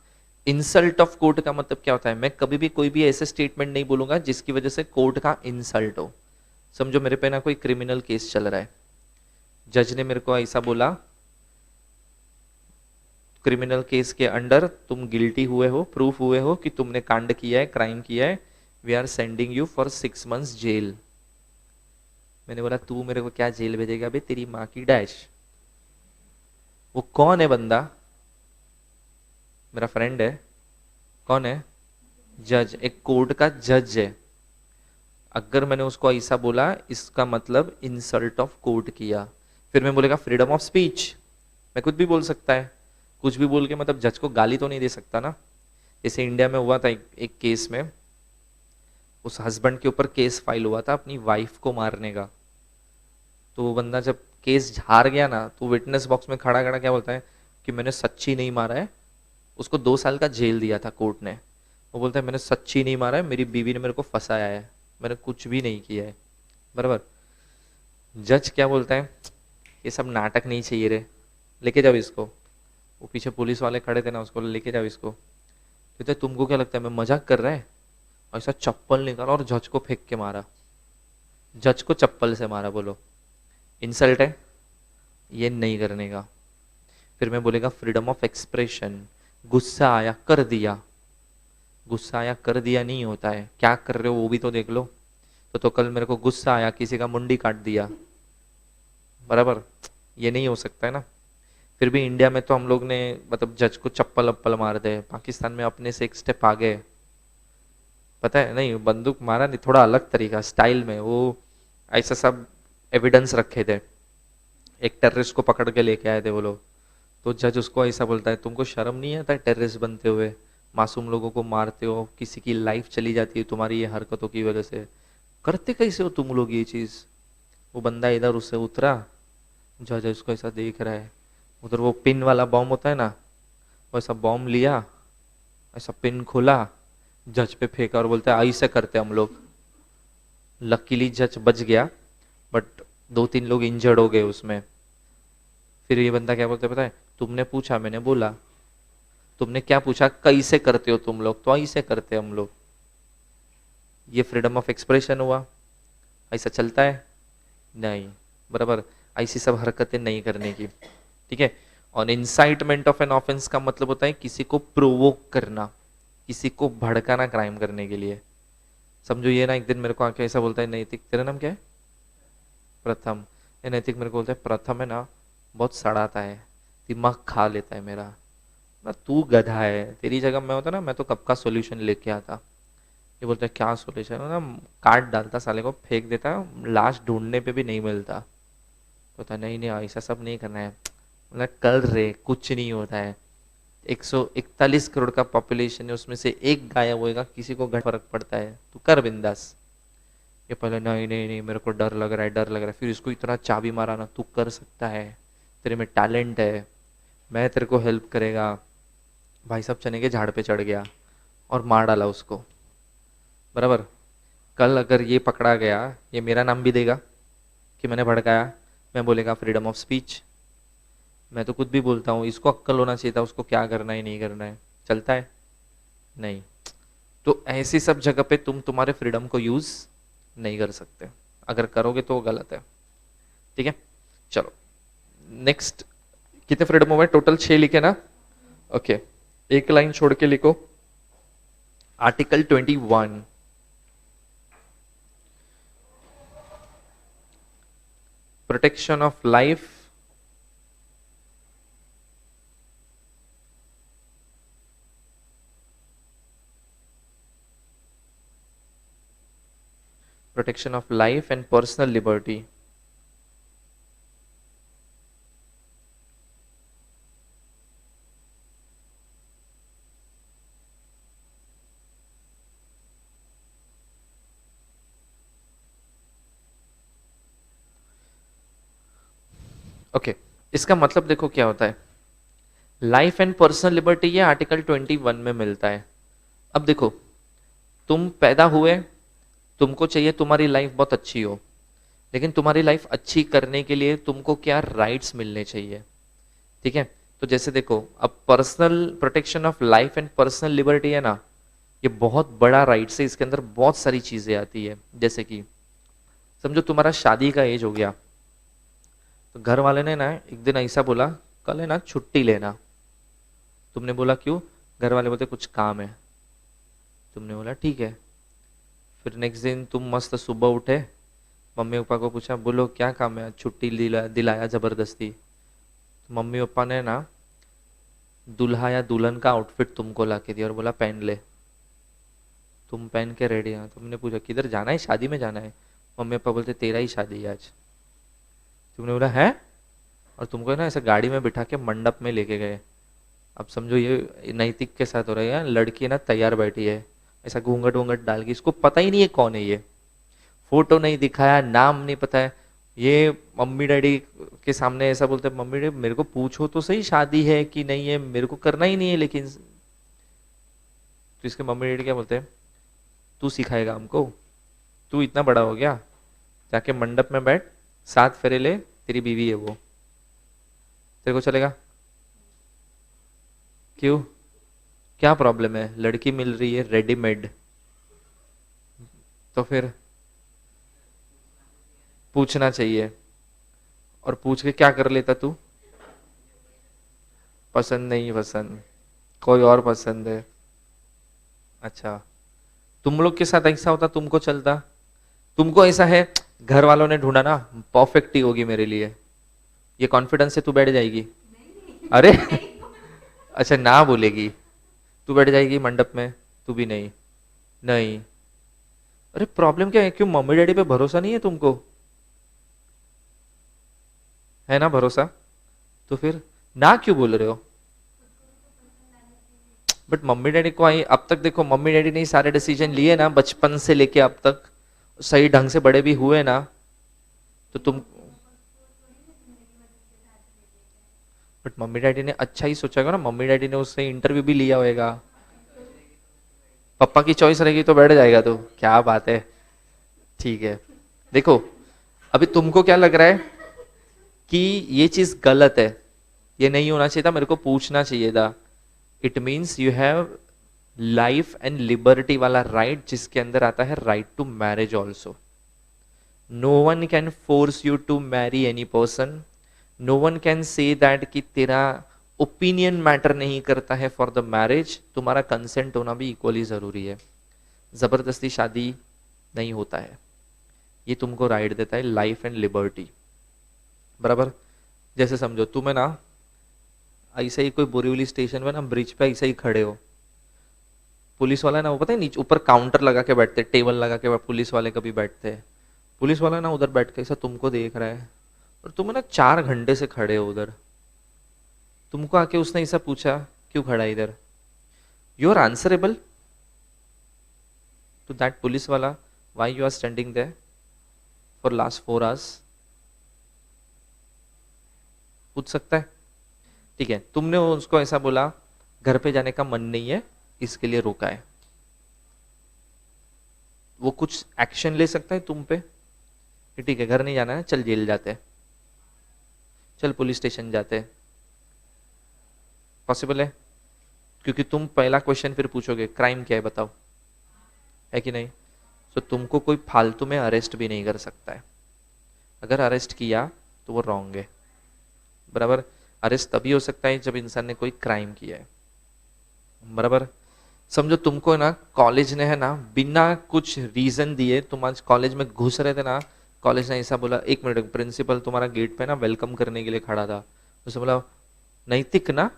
A: इंसल्ट ऑफ कोर्ट का मतलब क्या होता है, मैं कभी भी कोई भी ऐसे स्टेटमेंट नहीं बोलूंगा जिसकी वजह से कोर्ट का इंसल्ट हो। समझो मेरे पे ना कोई क्रिमिनल केस चल रहा है, जज ने मेरे को ऐसा बोला, क्रिमिनल केस के अंडर तुम गिल्टी हुए हो, प्रूफ हुए हो कि तुमने कांड किया है, क्राइम किया है, we are sending you for 6 months jail. मैंने बोला तू मेरे को क्या जेल भेजेगा बे, तेरी माँ की डैश। वो कौन है बंदा, मेरा फ्रेंड है। कौन है, जज, एक कोर्ट का जज है। अगर मैंने उसको ऐसा बोला, इसका मतलब इंसल्ट ऑफ कोर्ट किया। फिर मैं बोलेगा फ्रीडम ऑफ स्पीच, मैं कुछ भी बोल सकता है, कुछ भी बोल के मतलब जज को गाली तो नहीं दे सकता ना। जैसे इंडिया में हुआ था एक केस में, उस हस्बैंड के ऊपर केस फाइल हुआ था अपनी वाइफ को मारने का। तो वो बंदा जब केस हार गया ना, तो विटनेस बॉक्स में खड़ा खड़ा क्या बोलता है कि मैंने सच्ची नहीं मारा है। उसको 2 साल का जेल दिया था कोर्ट ने। वो बोलता है मैंने सच्ची नहीं मारा है, मेरी बीवी ने मेरे को फंसाया है, मैंने कुछ भी नहीं किया है, बराबर। जज क्या बोलता है, ये सब नाटक नहीं चाहिए रे, लेके जाओ इसको। वो पीछे पुलिस वाले खड़े थे ना, उसको लेके जाओ इसको। कहते तुमको क्या लगता है मैं मजाक कर रहा है, ऐसा चप्पल निकाला और जज को फेंक के मारा, जज को चप्पल से मारा। बोलो इंसल्ट है, ये नहीं करने का। फिर मैं बोलेगा फ्रीडम ऑफ एक्सप्रेशन, गुस्सा आया कर दिया। गुस्सा आया कर दिया नहीं होता है, क्या कर रहे हो वो भी तो देख लो। तो कल मेरे को गुस्सा आया, किसी का मुंडी काट दिया, बराबर, ये नहीं हो सकता है ना। फिर भी इंडिया में तो हम लोग ने मतलब जज को चप्पल अप्पल मार दे, पाकिस्तान में अपने से एक स्टेप आगे, पता है नहीं, बंदूक मारा नहीं, थोड़ा अलग तरीका स्टाइल में, वो ऐसा सब एविडेंस रखे थे। एक टेररिस्ट को पकड़ के लेके आए थे वो लोग, तो जज उसको ऐसा बोलता है तुमको शर्म नहीं आता टेररिस्ट बनते हुए, मासूम लोगों को मारते हो, किसी की लाइफ चली जाती है तुम्हारी ये हरकतों की वजह से, करते कैसे हो तुम लोग ये चीज। वो बंदा इधर उससे उतरा, जज उसको ऐसा देख रहा है, उधर वो पिन वाला बॉम्ब होता है ना, वैसा बॉम्ब लिया, ऐसा पिन खोला, जज पे फेंका और बोलते हैं ऐसे करते हम लोग। लकीली जज बच गया, बट 2-3 लोग इंजर्ड हो गए उसमें। फिर ये बंदा क्या बोलते पता है, तुमने पूछा मैंने बोला, तुमने क्या पूछा कैसे करते हो तुम लोग, तो ऐसे करते हम लोग। ये फ्रीडम ऑफ एक्सप्रेशन हुआ। ऐसा चलता है नहीं, बराबर। ऐसी सब हरकतें नहीं करने की, ठीक है। और इंसाइटमेंट ऑफ एन ऑफेंस का मतलब होता है किसी को प्रोवोक करना, किसी को भड़काना क्राइम करने के लिए। समझो ये ना, एक दिन मेरे को आके ऐसा बोलता है नैतिक, तेरा नाम क्या है, प्रथम। ये नैतिक मेरे को बोलता है प्रथम है ना बहुत सड़ाता है, दिमाग खा लेता है मेरा ना। तू गधा है, तेरी जगह मैं होता ना, मैं तो कब का सोल्यूशन लेके आता। ये बोलता है क्या सोल्यूशन हो ना, काट डालता साले को, फेंक देता, लाश ढूंढने पे भी नहीं मिलता। बोलता नहीं नहीं ऐसा सब नहीं करना है, मतलब कर रहे कुछ नहीं होता है। 141 करोड़ का पॉपुलेशन है, उसमें से एक गायब होएगा, किसी को घट फर्क पड़ता है, तू कर बिंदास। ये पहले नहीं नहीं नहीं मेरे को डर लग रहा है, डर लग रहा है, फिर इसको इतना चाबी मारा ना, तू कर सकता है, तेरे में टैलेंट है, मैं तेरे को हेल्प करेगा। भाई साहब चने के झाड़ पे चढ़ गया और मार डाला उसको, बराबर। कल अगर ये पकड़ा गया, ये मेरा नाम भी देगा कि मैंने भड़काया, मैं बोलेगा फ्रीडम ऑफ स्पीच, मैं तो खुद भी बोलता हूँ, इसको अक्कल होना चाहिए था उसको क्या करना है नहीं करना है, चलता है नहीं। तो ऐसी सब जगह पे तुम तुम्हारे फ्रीडम को यूज नहीं कर सकते, अगर करोगे तो वो गलत है, ठीक है। चलो नेक्स्ट, कितने फ्रीडम हो गए टोटल, 6 लिखे ना, ओके। एक लाइन छोड़ के लिखो, article 21, protection of life protection of life and personal liberty. Okay इसका मतलब देखो क्या होता है, लाइफ एंड पर्सनल लिबर्टी ये आर्टिकल 21 में मिलता है। अब देखो, तुम पैदा हुए, तुमको चाहिए तुम्हारी लाइफ बहुत अच्छी हो, लेकिन तुम्हारी लाइफ अच्छी करने के लिए तुमको क्या राइट्स मिलने चाहिए, ठीक है। तो जैसे देखो, अब personal protection of life and personal liberty है ना, ये बहुत बड़ा राइट्स है, इसके अंदर बहुत सारी चीजें आती है। जैसे कि समझो तुम्हारा शादी का एज हो गया, तो घर वाले ने ना एक दिन ऐसा बोला, कल है ना छुट्टी लेना। तुमने बोला क्यों, घर वाले बोलते कुछ काम है, तुमने बोला ठीक है। फिर नेक्स्ट दिन तुम मस्त सुबह उठे, मम्मी पापा को पूछा बोलो क्या काम है, छुट्टी दिलाया जबरदस्ती। तो मम्मी पापा ने ना दूल्हा या दुल्हन का आउटफिट तुमको ला के दिया और बोला पहन ले, तुम पहन के रेडी है। तुमने पूछा किधर जाना है, शादी में जाना है। मम्मी पापा बोलते तेरा ही शादी है आज। तुमने बोला है, और तुमको ना ऐसा गाड़ी में बिठा के मंडप में लेके गए। अब समझो ये नैतिक के साथ हो रहा है, लड़की ना तैयार बैठी है, ऐसा घूंघट वूंघट डाल के, इसको पता ही नहीं है कौन है ये, फोटो नहीं दिखाया, नाम नहीं पता है। ये मम्मी डैडी के सामने ऐसा बोलते हैं, मम्मी डैडी मेरे को पूछो तो सही शादी है कि नहीं है, मेरे को करना ही नहीं है। लेकिन तो इसके मम्मी डैडी क्या बोलते हैं, तू सिखाएगा हमको, तू इतना बड़ा हो गया, जाके मंडप में बैठ, 7 फेरे ले, तेरी बीवी है वो, तेरे को चलेगा? क्यों, क्या प्रॉब्लम है, लड़की मिल रही है रेडीमेड, तो फिर पूछना चाहिए। और पूछ के क्या कर लेता तू, पसंद नहीं पसंद, कोई और पसंद है, अच्छा। तुम लोग के साथ ऐसा होता तुमको चलता, तुमको ऐसा है घर वालों ने ढूंढा ना, परफेक्ट ही होगी मेरे लिए, ये कॉन्फिडेंस से तू बैठ जाएगी। अरे अच्छा ना बोलेगी, तू बैठ जाएगी मंडप में, तू भी नहीं, नहीं। अरे प्रॉब्लम क्या है, क्यों मम्मी डैडी पे भरोसा नहीं है तुमको, है ना भरोसा, तो फिर ना क्यों बोल रहे हो? बट मम्मी डैडी को आई, अब तक देखो मम्मी डैडी ने सारे डिसीजन लिए ना बचपन से लेके अब तक, सही ढंग से बड़े भी हुए ना, तो तुम, बट मम्मी डैडी ने अच्छा ही सोचा होगा ना, मम्मी डैडी ने उससे इंटरव्यू भी लिया होगा। पापा की चॉइस रहेगी तो बैठ जाएगा, तो क्या बात है, ठीक है। देखो अभी तुमको क्या लग रहा है कि ये चीज गलत है, ये नहीं होना चाहिए था, मेरे को पूछना चाहिए था। It means you have life and liberty वाला राइट, जिसके अंदर आता है right to marriage also. No one can force you to marry any person, no one can say that कि तेरा ओपिनियन मैटर नहीं करता है फॉर द मैरिज, तुम्हारा कंसेंट होना भी इक्वली जरूरी है। जबरदस्ती शादी नहीं होता है, ये तुमको राइट देता है लाइफ एंड लिबर्टी, बराबर। जैसे समझो तुम्हें ना ऐसे ही कोई बोरीवली स्टेशन में ना ब्रिज पे ऐसे ही खड़े हो, पुलिस वाला ना वो पता है नीचे ऊपर काउंटर लगा के बैठते, टेबल लगा के पुलिस वाले कभी बैठते हैं, पुलिस वाला ना उधर बैठ के ऐसा तुमको देख रहा है और तुम ना 4 घंटे से खड़े हो उधर, तुमको आके उसने ऐसा पूछा क्यों खड़ा है इधर, you are answerable to that police वाला, why you are standing there for last 4 hours, पूछ सकता है। ठीक है, तुमने उसको ऐसा बोला घर पे जाने का मन नहीं है इसके लिए रोका है, वो कुछ एक्शन ले सकता है तुम पे कि ठीक है घर नहीं जाना है, चल जेल जाते हैं, चल पुलिस स्टेशन जाते हैं, पॉसिबल है? क्योंकि तुम पहला क्वेश्चन फिर पूछोगे क्राइम क्या है बताओ, है कि नहीं? तो तुमको कोई फालतू में अरेस्ट भी नहीं कर सकता है, अगर अरेस्ट किया तो वो रॉन्ग है, बराबर। अरेस्ट तभी हो सकता है जब इंसान ने कोई क्राइम किया है, बराबर। समझो तुमको ना कॉलेज ने है ना बिना कुछ रीजन दिए, तुम आज कॉलेज में घुस रहे थे ना, कॉलेज ने ऐसा बोला, 1 मिनट, प्रिंसिपल तुम्हारा गेट पे ना वेलकम करने के लिए खड़ा था, उसने बोला नैतिक ना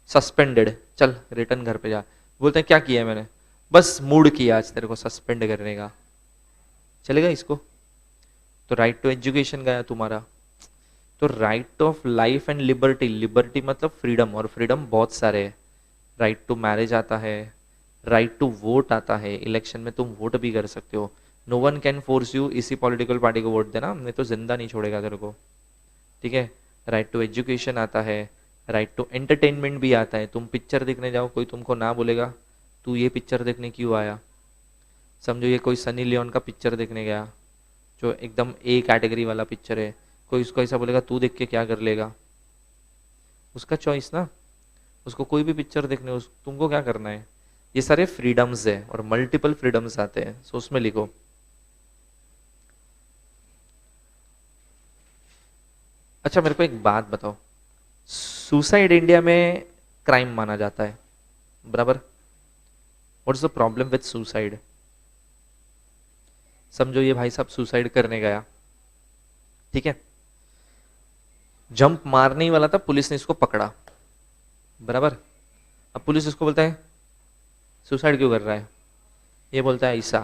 A: सस्पेंडेड, चल रिटर्न घर पे जा, बोलते हैं क्या किया है मैंने, बस मूड किया आज तेरे को सस्पेंड करने का, चलेगा इसको? तो राइट टू एजुकेशन गया तुम्हारा। तो right of life and liberty, liberty मतलब फ्रीडम, और फ्रीडम बहुत सारे है, राइट टू मैरिज आता है, राइट टू वोट आता है, इलेक्शन में तुम वोट भी कर सकते हो, no one can force you इसी पॉलिटिकल पार्टी को वोट देना, नहीं तो जिंदा नहीं छोड़ेगा तेरे को, ठीक है। राइट टू एजुकेशन आता है, राइट टू एंटरटेनमेंट भी आता है, तुम पिक्चर देखने जाओ कोई तुमको ना बोलेगा तू ये पिक्चर देखने क्यों आया, समझो ये कोई सनी लियोन का पिक्चर देखने गया जो एकदम ए कैटेगरी वाला पिक्चर है, कोई उसको ऐसा बोलेगा तू देख के क्या कर लेगा, उसका चॉइस ना, उसको कोई भी पिक्चर देखने, तुमको क्या करना है। ये सारे फ्रीडम्स है और मल्टीपल फ्रीडम्स आते हैं, सो उसमें लिखो। अच्छा मेरे को एक बात बताओ, सुसाइड इंडिया में क्राइम माना जाता है, बराबर। What is the problem with suicide? समझो ये भाई साहब सुसाइड करने गया, ठीक है, जंप मारने ही वाला था, पुलिस ने इसको पकड़ा, बराबर। अब पुलिस इसको बोलता है सुसाइड क्यों कर रहा है, ये बोलता है ऐसा,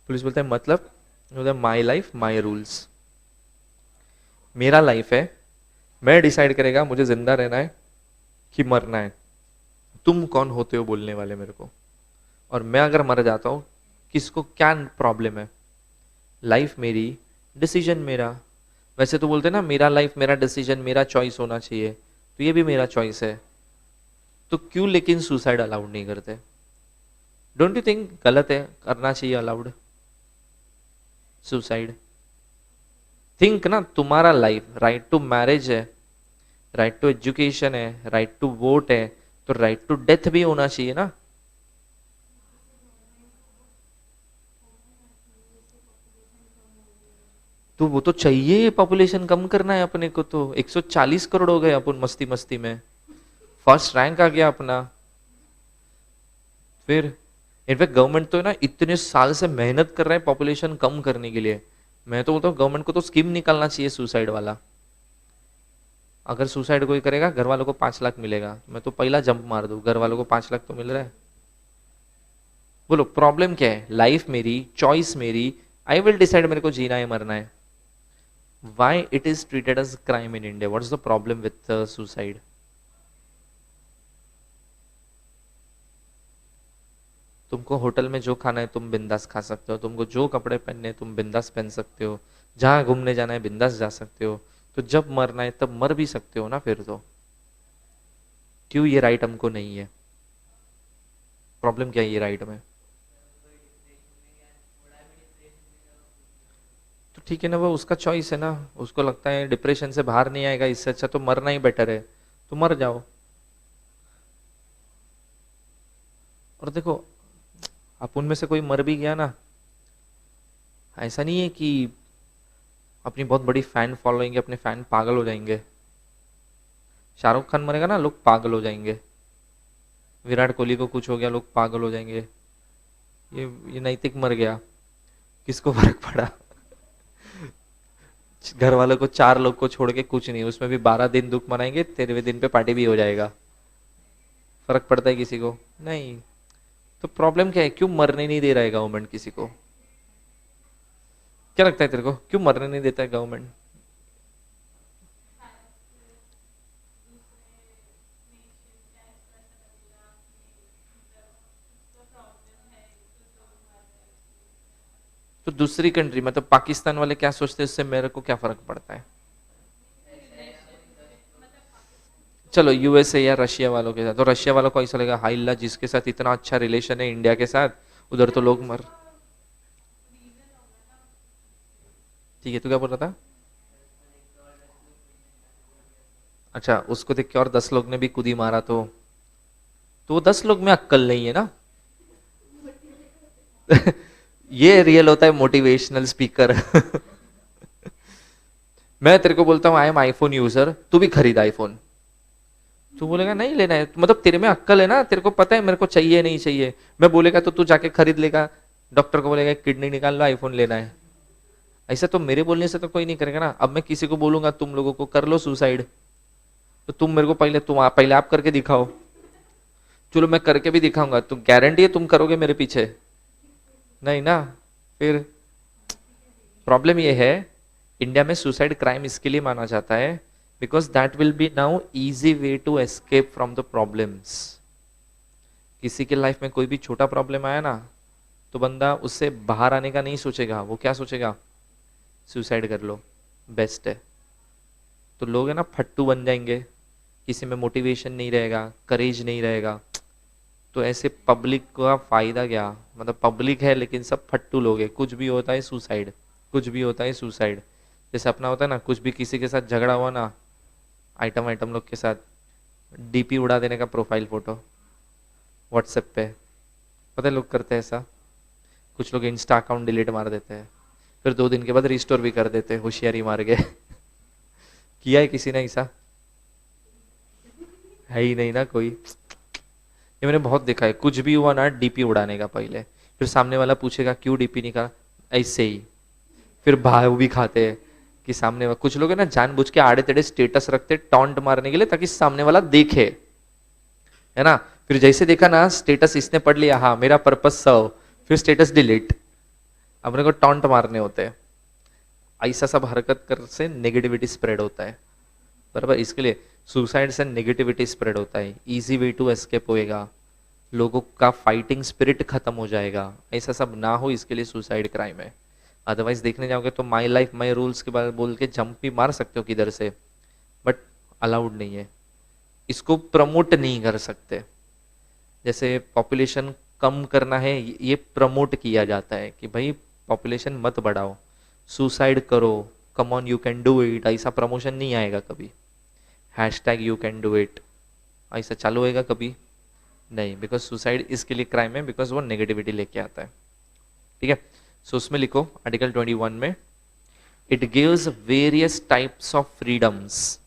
A: पुलिस बोलता है मतलब, माई लाइफ माई रूल्स, मेरा लाइफ है, मैं डिसाइड करेगा मुझे जिंदा रहना है कि मरना है, तुम कौन होते हो बोलने वाले मेरे को, और मैं अगर मर जाता हूं किसको क्या प्रॉब्लम है, लाइफ मेरी, डिसीजन मेरा। वैसे तो बोलते ना मेरा लाइफ मेरा डिसीजन, मेरा चॉइस होना चाहिए, तो ये भी मेरा चॉइस है, तो क्यों लेकिन सुसाइड अलाउड नहीं करते? डोंट यू थिंक गलत है, करना चाहिए अलाउड सुसाइड? थिंक ना, तुम्हारा लाइफ, राइट टू मैरिज है, राइट टू एजुकेशन है, राइट टू वोट है, तो राइट टू डेथ भी होना चाहिए ना। तो वो तो चाहिए, पॉपुलेशन कम करना है अपने को, तो 140 करोड़ हो गए अपन मस्ती मस्ती में, फर्स्ट रैंक आ गया अपना। फिर इनफैक्ट गवर्नमेंट तो है ना इतने साल से मेहनत कर रहा है पॉपुलेशन कम करने के लिए, मैं तो बोलता हूँ गवर्नमेंट को तो स्कीम निकालना चाहिए सुसाइड वाला, अगर सुसाइड कोई करेगा घर वालों को 5 लाख मिलेगा, मैं तो पहला जंप मार दूं, घर वालों को 5 लाख तो मिल रहा है। बोलो प्रॉब्लम क्या है, लाइफ मेरी, चॉइस मेरी, आई विल डिसाइड मेरे को जीना है मरना है, why it is treated as crime in India? What is the problem with suicide? तुमको होटल में जो खाना है तुम बिंदास खा सकते हो, तुमको जो कपड़े पहनने हैं तुम बिंदास पहन सकते हो, जहां घूमने जाना है बिंदास जा सकते हो, तो जब मरना है तब मर भी सकते हो ना, फिर तो क्यों ये राइट हमको नहीं है? प्रॉब्लम क्या है ये राइट में? तो ठीक है ना, वो उसका चॉइस है ना, उसको लगता है डिप्रेशन से बाहर नहीं आएगा, इससे अच्छा तो मरना ही बेटर है, तो मर जाओ। और देखो अपन में से कोई मर भी गया ना, ऐसा नहीं है कि अपनी बहुत बड़ी फैन फॉलोइंग है, अपने फैन पागल हो जाएंगे। शाहरुख खान मरेगा ना, लोग पागल हो जाएंगे। विराट कोहली को कुछ हो गया, लोग पागल हो जाएंगे। ये नैतिक मर गया, किसको फर्क पड़ा? घर वालों को, 4 लोग को छोड़ के कुछ नहीं, उसमें भी 12 दिन दुख मनाएंगे, 13वें दिन पे पार्टी भी हो जाएगा। फर्क पड़ता है किसी को? नहीं। तो प्रॉब्लम क्या है, क्यों मरने नहीं दे रहा है गवर्नमेंट किसी को? क्या लगता है तेरे को, क्यों मरने नहीं देता है गवर्नमेंट? तो दूसरी कंट्री मतलब पाकिस्तान वाले क्या सोचते हैं, उससे मेरे को क्या फर्क पड़ता है? चलो यूएसए या रशिया वालों के साथ, तो रशिया वालों को ऐसा लगेगा, हाई अल्लाह जिसके साथ इतना अच्छा रिलेशन है इंडिया के साथ, उधर तो लोग मर। ठीक है, तू क्या बोल रहा था? अच्छा, उसको देख के और 10 लोग ने भी कुदी मारा तो वो 10 लोग में अक्कल नहीं है ना। ये रियल होता है मोटिवेशनल स्पीकर। मैं तेरे को बोलता हूँ आई एम आईफोन यूजर, तू भी खरीद आईफोन। तू बोलेगा नहीं लेना है, मतलब तेरे में अक्कल है ना, तेरे को पता है मेरे को चाहिए नहीं चाहिए। मैं बोलेगा तो तू जाके खरीद लेगा। डॉक्टर को बोलेगा किडनी निकाल लो, आईफोन लेना है। ऐसा तो मेरे बोलने से तो कोई नहीं करेगा ना। अब मैं किसी को बोलूंगा तुम लोगों को कर लो सुसाइड, तो तुम मेरे को पहले आप करके दिखाओ। चलो मैं करके भी दिखाऊंगा, तो गारंटी है तुम करोगे मेरे पीछे? नहीं ना। फिर प्रॉब्लम ये है, इंडिया में सुसाइड क्राइम इसके लिए माना जाता है because that will be now easy way to escape from the problems. किसी के लाइफ में कोई भी छोटा प्रॉब्लम आया ना, तो बंदा उससे बाहर आने का नहीं सोचेगा, वो क्या सोचेगा? सुसाइड कर लो, बेस्ट है। तो लोग है ना फट्टू बन जाएंगे, किसी में मोटिवेशन नहीं रहेगा, करेज नहीं रहेगा। तो ऐसे पब्लिक का फायदा क्या? मतलब पब्लिक है लेकिन सब फट्टू लोग हैं, कुछ भी होता है सुसाइड, कुछ भी होता है सुसाइड। जैसे अपना होता है ना, कुछ भी किसी के साथ झगड़ा हुआ ना, आइटम आइटम लोग के साथ डीपी उड़ा देने का, प्रोफाइल फोटो व्हाट्सएप पे। पता है लोग करते हैं ऐसा। कुछ लोग इंस्टा अकाउंट डिलीट मार देते हैं, फिर 2 दिन के बाद रिस्टोर भी कर देते हैं, होशियारी मार के। किया है किसी ने ऐसा? है ही नहीं ना कोई। ये मैंने बहुत देखा है, कुछ भी हुआ ना डीपी उड़ाने का पहले, फिर सामने वाला पूछेगा क्यों डीपी निकाला, ऐसे ही। फिर भाव भी खाते हैं कि सामने वाला, कुछ लोग है ना जानबूझ के आड़े टेढ़े स्टेटस रखते टॉन्ट मारने के लिए, ताकि सामने वाला देखे, है ना। फिर जैसे देखा ना स्टेटस इसने पढ़ लिया, हाँ मेरा पर्पस सर्व, फिर स्टेटस डिलीट। अपने को टॉन्ट मारने होते हैं। ऐसा सब हरकत कर से नेगेटिविटी स्प्रेड होता है, बराबर। इसके लिए सुसाइड से नेगेटिविटी स्प्रेड होता है, इजी वे टू एस्केप होएगा, लोगों का फाइटिंग स्पिरिट खत्म हो जाएगा। ऐसा सब ना हो इसके लिए सुसाइड क्राइम है। अदरवाइज देखने जाओगे तो माई लाइफ माई रूल्स के बारे में बोल के जंप भी मार सकते हो किधर से, बट अलाउड नहीं है। इसको प्रमोट नहीं कर सकते। जैसे पॉपुलेशन कम करना है, ये प्रमोट किया जाता है कि भाई पॉपुलेशन मत बढ़ाओ, सुसाइड करो, come on you can do it, ऐसा प्रमोशन नहीं आएगा कभी। Hashtag you can do it ऐसा चालू होएगा कभी नहीं, बिकॉज सुसाइड इसके लिए क्राइम है, बिकॉज वो नेगेटिविटी लेके आता है। ठीक है, सो उसमें लिखो आर्टिकल 21 में, it gives various types of freedoms.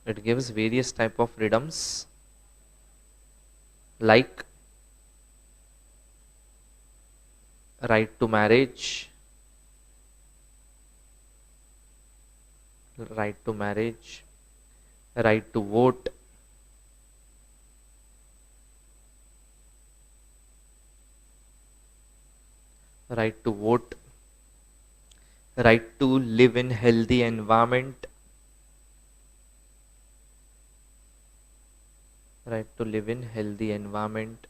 A: It gives various type of freedoms like right to marriage, right to marriage, right to vote, right to vote, right to live in healthy environment, right to live in healthy environment,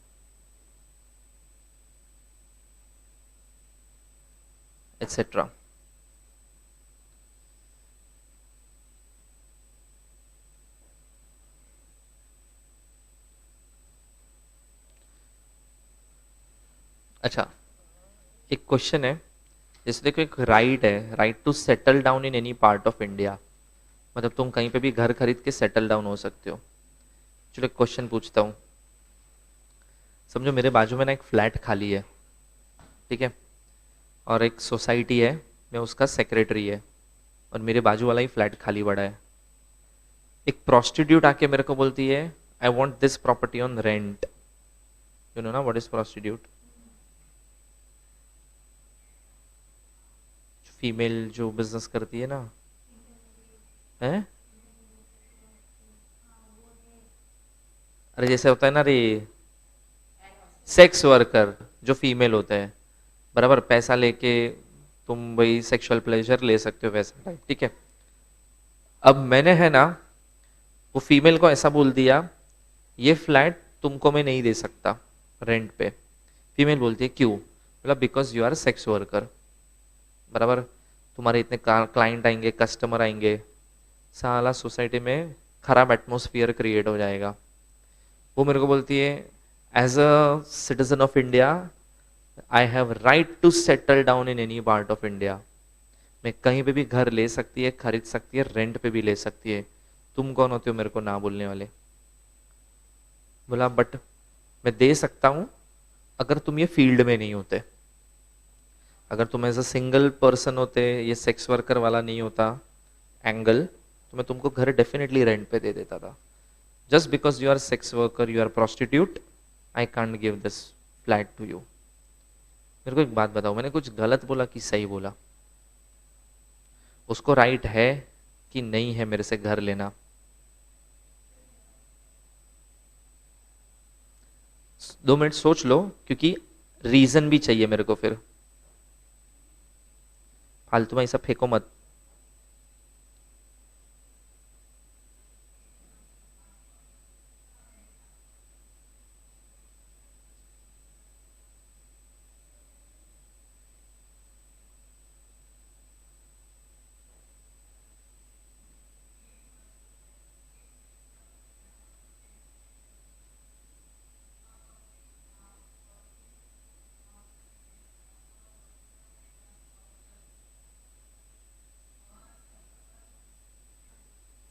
A: etc. अच्छा, एक question है, जैसे देखो एक right है, right to settle down in any part of India. मतलब तुम कहीं पे भी घर खरीद के सेटल डाउन हो सकते हो। चलो एक क्वेश्चन पूछता हूँ। समझो मेरे बाजू में ना एक फ्लैट खाली है, ठीक है, और एक सोसाइटी है, मैं उसका सेक्रेटरी है, और मेरे बाजू वाला ही फ्लैट खाली पड़ा है। एक प्रोस्टिट्यूट आके मेरे को बोलती है I want this property on rent. You know ना व्हाट इज प्रोस्टिट्यूट? फीमेल जो बिजनेस करती है ना, है? अरे जैसे होता है ना रे, सेक्स वर्कर जो फीमेल होता है, बराबर, पैसा लेके तुम वही सेक्सुअल प्लेजर ले सकते हो वैसा टाइप, ठीक है। अब मैंने है ना वो फीमेल को ऐसा बोल दिया ये फ्लैट तुमको मैं नहीं दे सकता रेंट पे। फीमेल बोलती है क्यों? बोला because you are sex worker, बराबर। तुम्हारे इतने क्लाइंट आएंगे, कस्टमर आएंगे, साला सोसाइटी में खराब एटमोसफियर क्रिएट हो जाएगा। वो मेरे को बोलती है as a citizen of India I have right to settle down in any part of India. मैं कहीं पे भी घर ले सकती है, खरीद सकती है, रेंट पे भी ले सकती है। तुम कौन होते हो मेरे को ना बोलने वाले? बोला बट मैं दे सकता हूं अगर तुम ये फील्ड में नहीं होते। अगर तुम एज अ सिंगल पर्सन होते, ये सेक्स वर्कर वाला नहीं होता एंगल, तो मैं तुमको घर डेफिनेटली रेंट पे दे देता था। Just because you are sex worker, you are prostitute, I can't give this flat to you. मेरे को एक बात बताओ, मैंने कुछ गलत बोला कि सही बोला? उसको राइट है कि नहीं है मेरे से घर लेना? दो मिनट सोच लो, क्योंकि रीजन भी चाहिए मेरे को, फिर फालतू में ऐसा फेंको मत।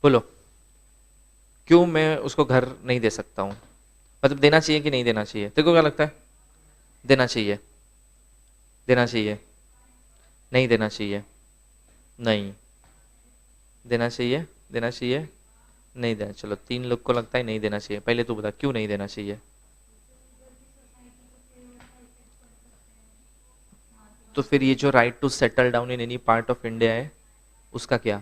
A: बोलो क्यों मैं उसको घर नहीं दे सकता हूं? मतलब देना चाहिए कि नहीं देना चाहिए? तेरे को क्या लगता है? देना चाहिए? देना चाहिए? नहीं देना चाहिए? नहीं देना चाहिए? देना चाहिए? नहीं देना। चलो तीन लोग को लगता है नहीं देना चाहिए, पहले तू बता क्यों नहीं देना चाहिए? तो फिर ये जो right to settle down in any part of India है, उसका क्या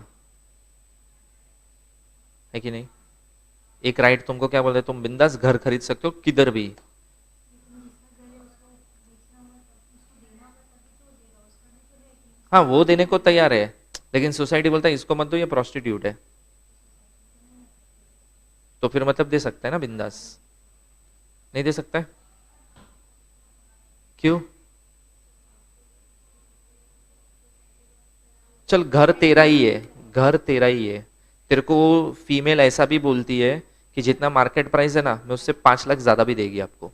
A: है कि नहीं? एक राइट तुमको क्या बोलते हैं, तुम बिंदास घर खरीद सकते हो किधर भी। हाँ वो देने को तैयार है, लेकिन सोसाइटी बोलता है इसको मत दो, ये प्रोस्टिट्यूट है। तो फिर मतलब दे सकता है ना बिंदास? नहीं दे सकता है? क्यों? चल घर तेरा ही है, घर तेरा ही है। तेरे को फीमेल ऐसा भी बोलती है कि जितना मार्केट प्राइस है ना, मैं उससे 5 लाख ज्यादा भी देगी आपको।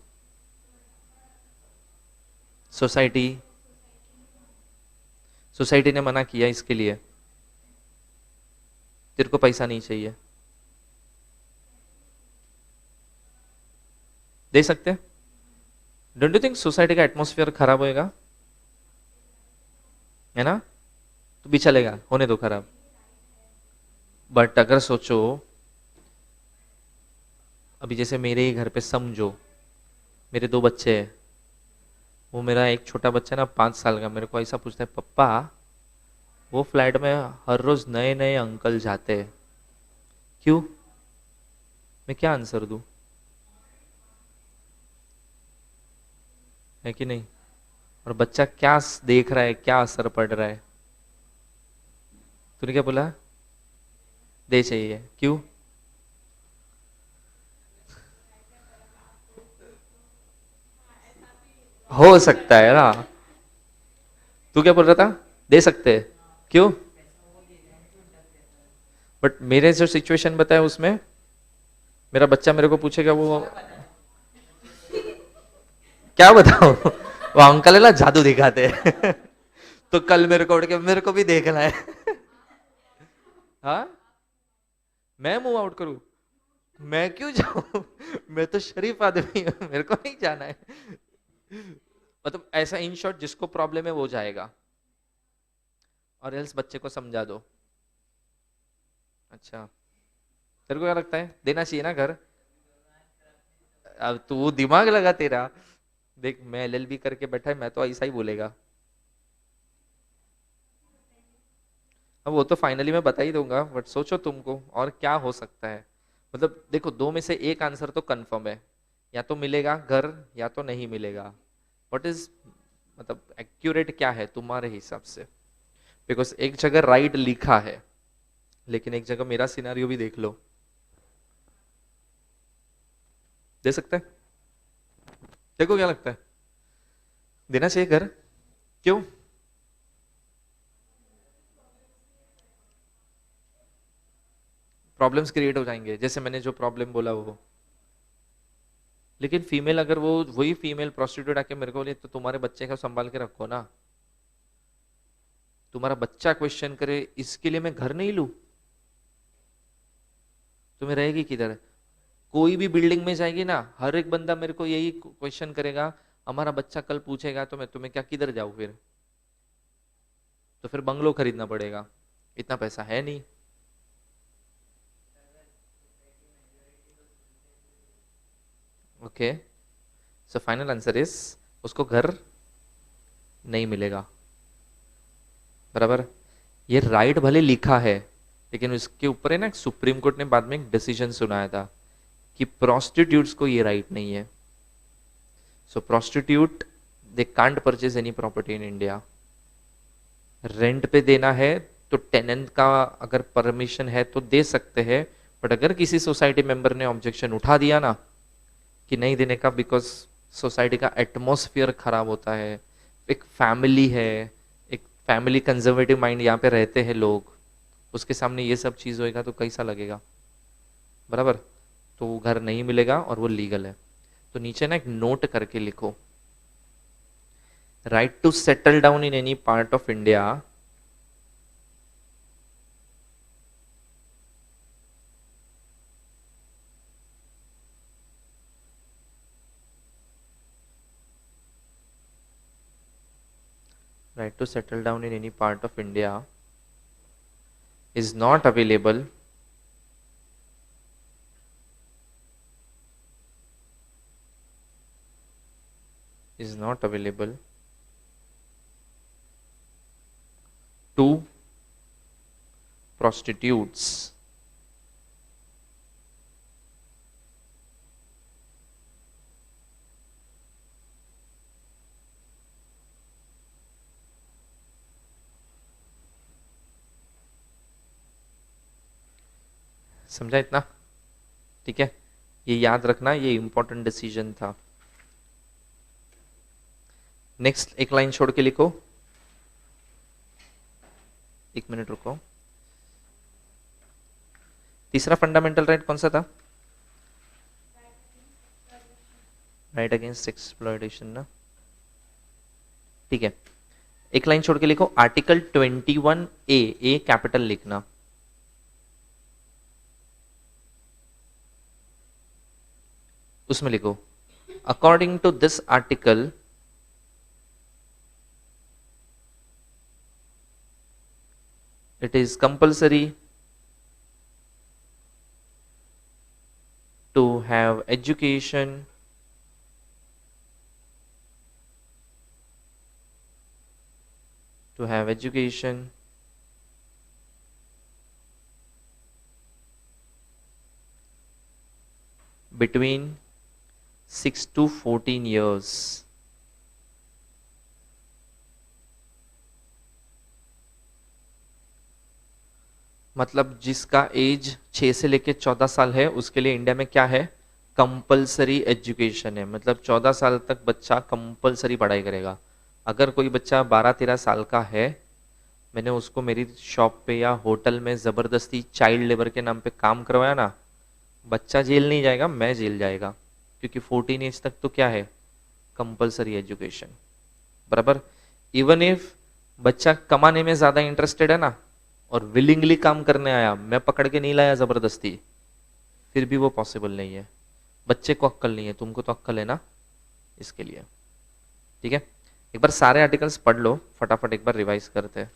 A: सोसाइटी, सोसाइटी ने मना किया इसके लिए। तेरे को पैसा नहीं चाहिए, दे सकते हैं। डोंट यू थिंक सोसाइटी का एटमोसफियर खराब होएगा? है ना? तो भी चलेगा, होने दो खराब। बट अगर सोचो, अभी जैसे मेरे ही घर पे समझो, मेरे 2 बच्चे हैं। वो मेरा एक छोटा बच्चा ना 5 साल का, मेरे को ऐसा पूछता है पप्पा वो फ्लैट में हर रोज नए नए अंकल जाते हैं, क्यों? मैं क्या आंसर दूं? है कि नहीं? और बच्चा क्या देख रहा है, क्या असर पड़ रहा है? तूने क्या बोला? दे चाहिए, क्यों? हो सकता है ना। तू क्या बोल रहा था? दे सकते हैं, क्यों? बट मेरे जो सिचुएशन बताया उसमें मेरा बच्चा मेरे को पूछेगा वो क्या बताओ वो अंकल है ना जादू दिखाते हैं तो कल मेरे को उठ के मेरे को भी देखना है हाँ? मैं मूव आउट करूं? मैं क्यों जाऊं? मैं तो शरीफ आदमी हूं, मेरे को नहीं जाना है। मतलब ऐसा इन शॉर्ट, जिसको प्रॉब्लम है वो जाएगा, और एल्स बच्चे को समझा दो। अच्छा, तेरे को क्या लगता है, देना चाहिए ना घर? अब तू दिमाग लगा तेरा। देख, मैं एलएलबी करके बैठा है, मैं तो ऐसा ही बोलेगा। अब वो तो फाइनली मैं बता ही दूंगा, बट सोचो तुमको और क्या हो सकता है। मतलब देखो, दो में से एक आंसर तो कंफर्म है, या तो मिलेगा घर या तो नहीं मिलेगा। व्हाट इज, मतलब एक्यूरेट क्या है तुम्हारे हिसाब से? बिकॉज एक जगह राइट लिखा है, लेकिन एक जगह मेरा सिनारियो भी देख लो। दे सकते हैं? देखो क्या लगता है, देना चाहिए घर? क्यों? प्रॉब्लम्स क्रिएट हो जाएंगे, जैसे मैंने जो प्रॉब्लम बोला वो। लेकिन फीमेल, अगर वो वही फीमेल प्रोस्टिट्यूट आके मेरे को बोले तो तुम्हारे बच्चे को संभाल के रखो ना, तुम्हारा बच्चा क्वेश्चन करे इसके लिए मैं घर नहीं लूं, तुम्हें रहेगी किधर? कोई भी बिल्डिंग में जाएगी ना, हर एक बंदा मेरे को यही क्वेश्चन करेगा, हमारा बच्चा कल पूछेगा तो मैं तुम्हें क्या, किधर जाऊं फिर? तो फिर बंगलो खरीदना पड़ेगा, इतना पैसा है नहीं। Okay, so final answer is, उसको घर नहीं मिलेगा। बराबर। ये राइट भले लिखा है, लेकिन उसके ऊपर है ना, सुप्रीम कोर्ट ने बाद में एक डिसीजन सुनाया था कि प्रोस्टिट्यूट्स को ये राइट नहीं है। So prostitute, they can't purchase any property in India. Rent पे देना है तो टेनेंट का अगर परमिशन है तो दे सकते हैं, बट अगर किसी सोसाइटी मेंबर ने ऑब्जेक्शन उठा दिया ना कि नहीं देने का, बिकॉज सोसाइटी का एटमोसफियर खराब होता है, एक फैमिली है, एक फैमिली कंजर्वेटिव माइंड यहाँ पे रहते हैं लोग, उसके सामने ये सब चीज होएगा तो कैसा लगेगा? बराबर। तो वो घर नहीं मिलेगा और वो लीगल है। तो नीचे ना एक नोट करके लिखो, right to settle down in any part of India right to settle down in any part of India is not available is not available to prostitutes समझा इतना? ठीक है, ये याद रखना, ये इंपॉर्टेंट डिसीजन था। नेक्स्ट एक लाइन छोड़ के लिखो, एक मिनट रुको। तीसरा फंडामेंटल राइट कौन सा था? राइट अगेंस्ट एक्सप्लॉयटेशन ना। ठीक है, एक लाइन छोड़ के लिखो, आर्टिकल 21A, ए कैपिटल लिखना। उसमें लिखो, according to this article it is compulsory to have education between 6 to 14 years। मतलब जिसका एज 6 से लेके 14 साल है उसके लिए इंडिया में क्या है, कंपलसरी एजुकेशन है। मतलब 14 साल तक बच्चा कंपलसरी पढ़ाई करेगा। अगर कोई बच्चा 12-13 साल का है, मैंने उसको मेरी शॉप पे या होटल में जबरदस्ती चाइल्ड लेबर के नाम पे काम करवाया ना, बच्चा जेल नहीं जाएगा, मैं जेल जाएगा, क्योंकि 14 एज तक तो क्या है, कंपलसरी एजुकेशन। बराबर। इवन इफ बच्चा कमाने में ज्यादा इंटरेस्टेड है ना, और विलिंगली काम करने आया, मैं पकड़ के नहीं लाया जबरदस्ती, फिर भी वो पॉसिबल नहीं है। बच्चे को अक्कल नहीं है, तुमको तो अक्कल है ना, इसके लिए। ठीक है, एक बार सारे आर्टिकल्स पढ़ लो, फटाफट एक बार रिवाइज करते हैं।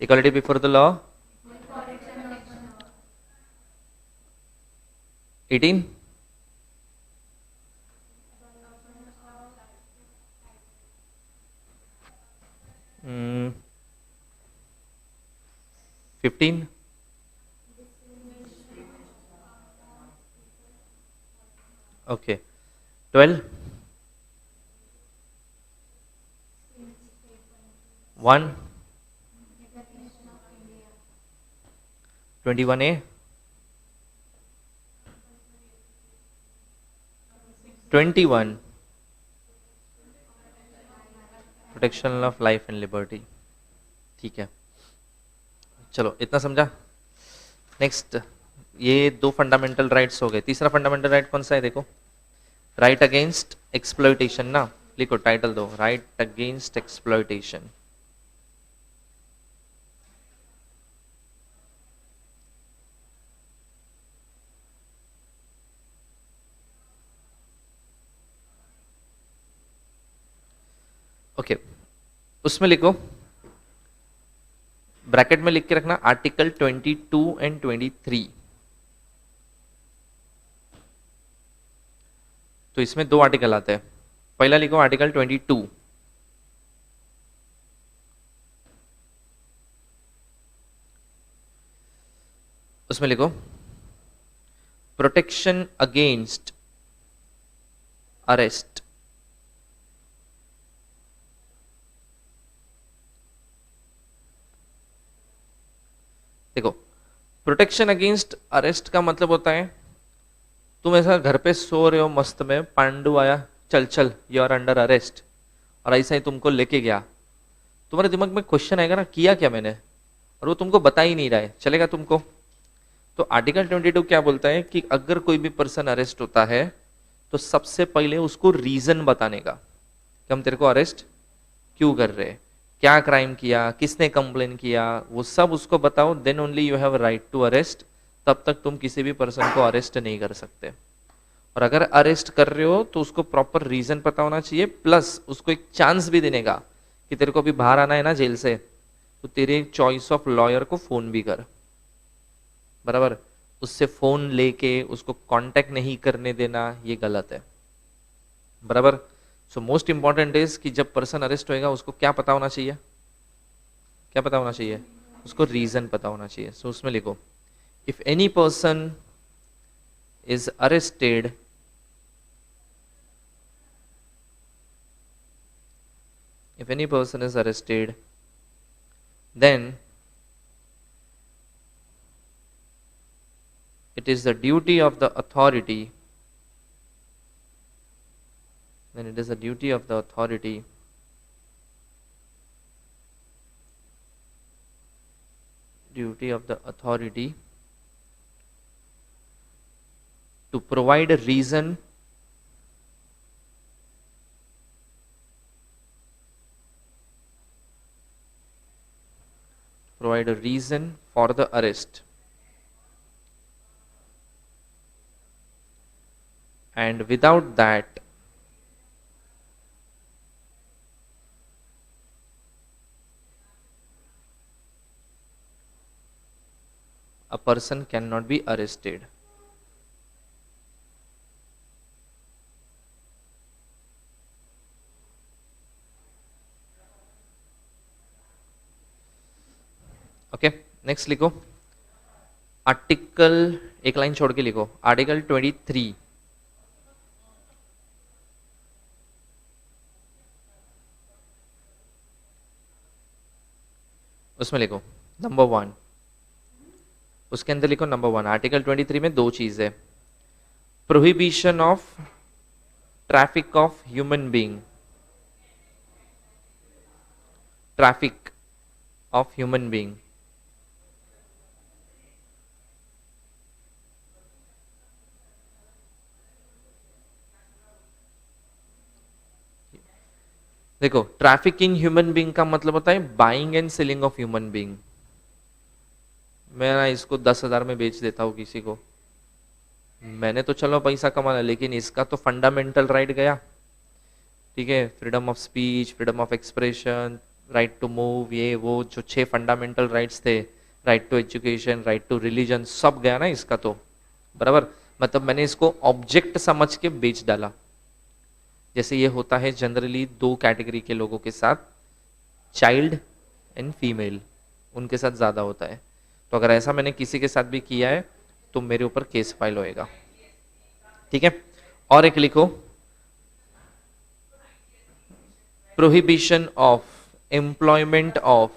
A: Equality before the law 18, 15, okay, 12, 1, 21A, 21 protection of life and liberty. ठीक है, चलो इतना समझा। नेक्स्ट, ये दो फंडामेंटल राइट्स हो गए। तीसरा फंडामेंटल राइट कौन सा है, देखो, राइट अगेंस्ट एक्सप्लॉइटेशन ना, लिखो टाइटल दो, राइट अगेंस्ट एक्सप्लॉइटेशन। ओके, उसमें लिखो, ब्रैकेट में लिख के रखना आर्टिकल 22 एंड 23। तो इसमें दो आर्टिकल आते हैं। पहला लिखो आर्टिकल 22, उसमें लिखो प्रोटेक्शन अगेंस्ट अरेस्ट। देखो, प्रोटेक्शन अगेंस्ट अरेस्ट का मतलब होता है तुम ऐसा घर पे सो रहे हो मस्त में, पांडु आया, चल चल यू आर अंडर अरेस्ट, और ऐसा ही तुमको लेके गया, तुम्हारे दिमाग में क्वेश्चन आएगा ना, किया क्या मैंने, और वो तुमको बता ही नहीं रहा है, चलेगा तुमको? तो आर्टिकल 22 क्या बोलता है कि अगर कोई भी पर्सन अरेस्ट होता है तो सबसे पहले उसको रीजन बताने का कि हम तेरे को अरेस्ट क्यों कर रहे हैं, क्या क्राइम किया, किसने कंप्लेन किया, वो सब उसको बताओ, then only you have right to arrest. तब तक तुम किसी भी पर्सन को अरेस्ट नहीं कर सकते। और अगर अरेस्ट कर रहे हो तो उसको प्रॉपर रीजन पता होना चाहिए, प्लस उसको एक चांस भी देने का कि तेरे को अभी बाहर आना है ना जेल से, तो तेरे चॉइस ऑफ लॉयर को फोन भी कर, बराबर, उससे फोन लेके उसको कांटेक्ट नहीं करने देना, ये गलत है, बराबर। सो मोस्ट इंपॉर्टेंट इज कि जब पर्सन अरेस्ट होएगा उसको क्या पता होना चाहिए, क्या पता होना चाहिए, उसको रीजन पता होना चाहिए। सो उसमें लिखो, if any person is arrested if any person is arrested, then it is the duty of the authority, then it is the duty of the authority to provide a reason for the arrest, and without that a person cannot be arrested. Okay, next लिखो article, एक line छोड़ के लिखो article 23, उसमें लिखो number 1, उसके अंदर लिखो नंबर 1। आर्टिकल 23 में दो चीज है, prohibition of traffic of human being, traffic of human being, देखो ट्रैफिकिंग ह्यूमन बीइंग का मतलब होता है buying and selling of human being. मैं ना इसको 10,000 में बेच देता हूँ किसी को, मैंने तो चलो पैसा कमाना, लेकिन इसका तो फंडामेंटल राइट गया, ठीक है, freedom of speech, freedom of expression, right to move, ये वो जो 6 फंडामेंटल राइट्स थे, right to education, right to religion, सब गया ना इसका तो, बराबर। मतलब मैंने इसको ऑब्जेक्ट समझ के बेच डाला। जैसे ये होता है जनरली 2 कैटेगरी के लोगों के साथ, चाइल्ड एंड फीमेल, उनके साथ ज्यादा होता है। तो अगर ऐसा मैंने किसी के साथ भी किया है तो मेरे ऊपर केस फाइल होएगा, ठीक है। और एक लिखो prohibition of employment of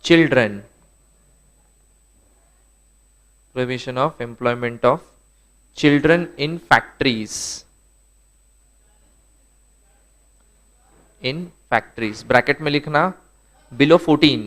A: children, prohibition of employment of children in factories, bracket में लिखना बिलो 14,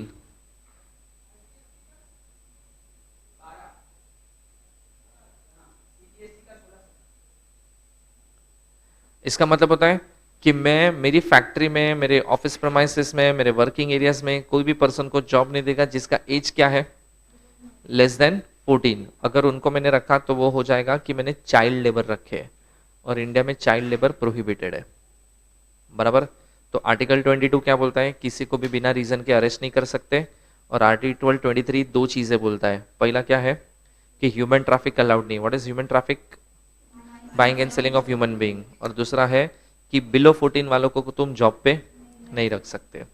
A: इसका मतलब होता है कि मैं मेरी फैक्ट्री में, मेरे ऑफिस प्रेमाइसेस में, मेरे वर्किंग एरियाज में कोई भी पर्सन को जॉब नहीं देगा जिसका एज क्या है, लेस देन 14, अगर उनको मैंने रखा तो वो हो जाएगा कि मैंने चाइल्ड लेबर रखे, और इंडिया में चाइल्ड लेबर प्रोहिबिटेड है, बराबर। तो आर्टिकल 22 क्या बोलता है, किसी को भी बिना रीजन के अरेस्ट नहीं कर सकते। और आर्टिकल 23 दो चीजें बोलता है, पहला क्या है कि ह्यूमन ट्रैफिक अलाउड नहीं, what is human traffic, buying and selling of human being. और दूसरा है कि बिलो 14 वालों को तुम जॉब पे नहीं रख सकते।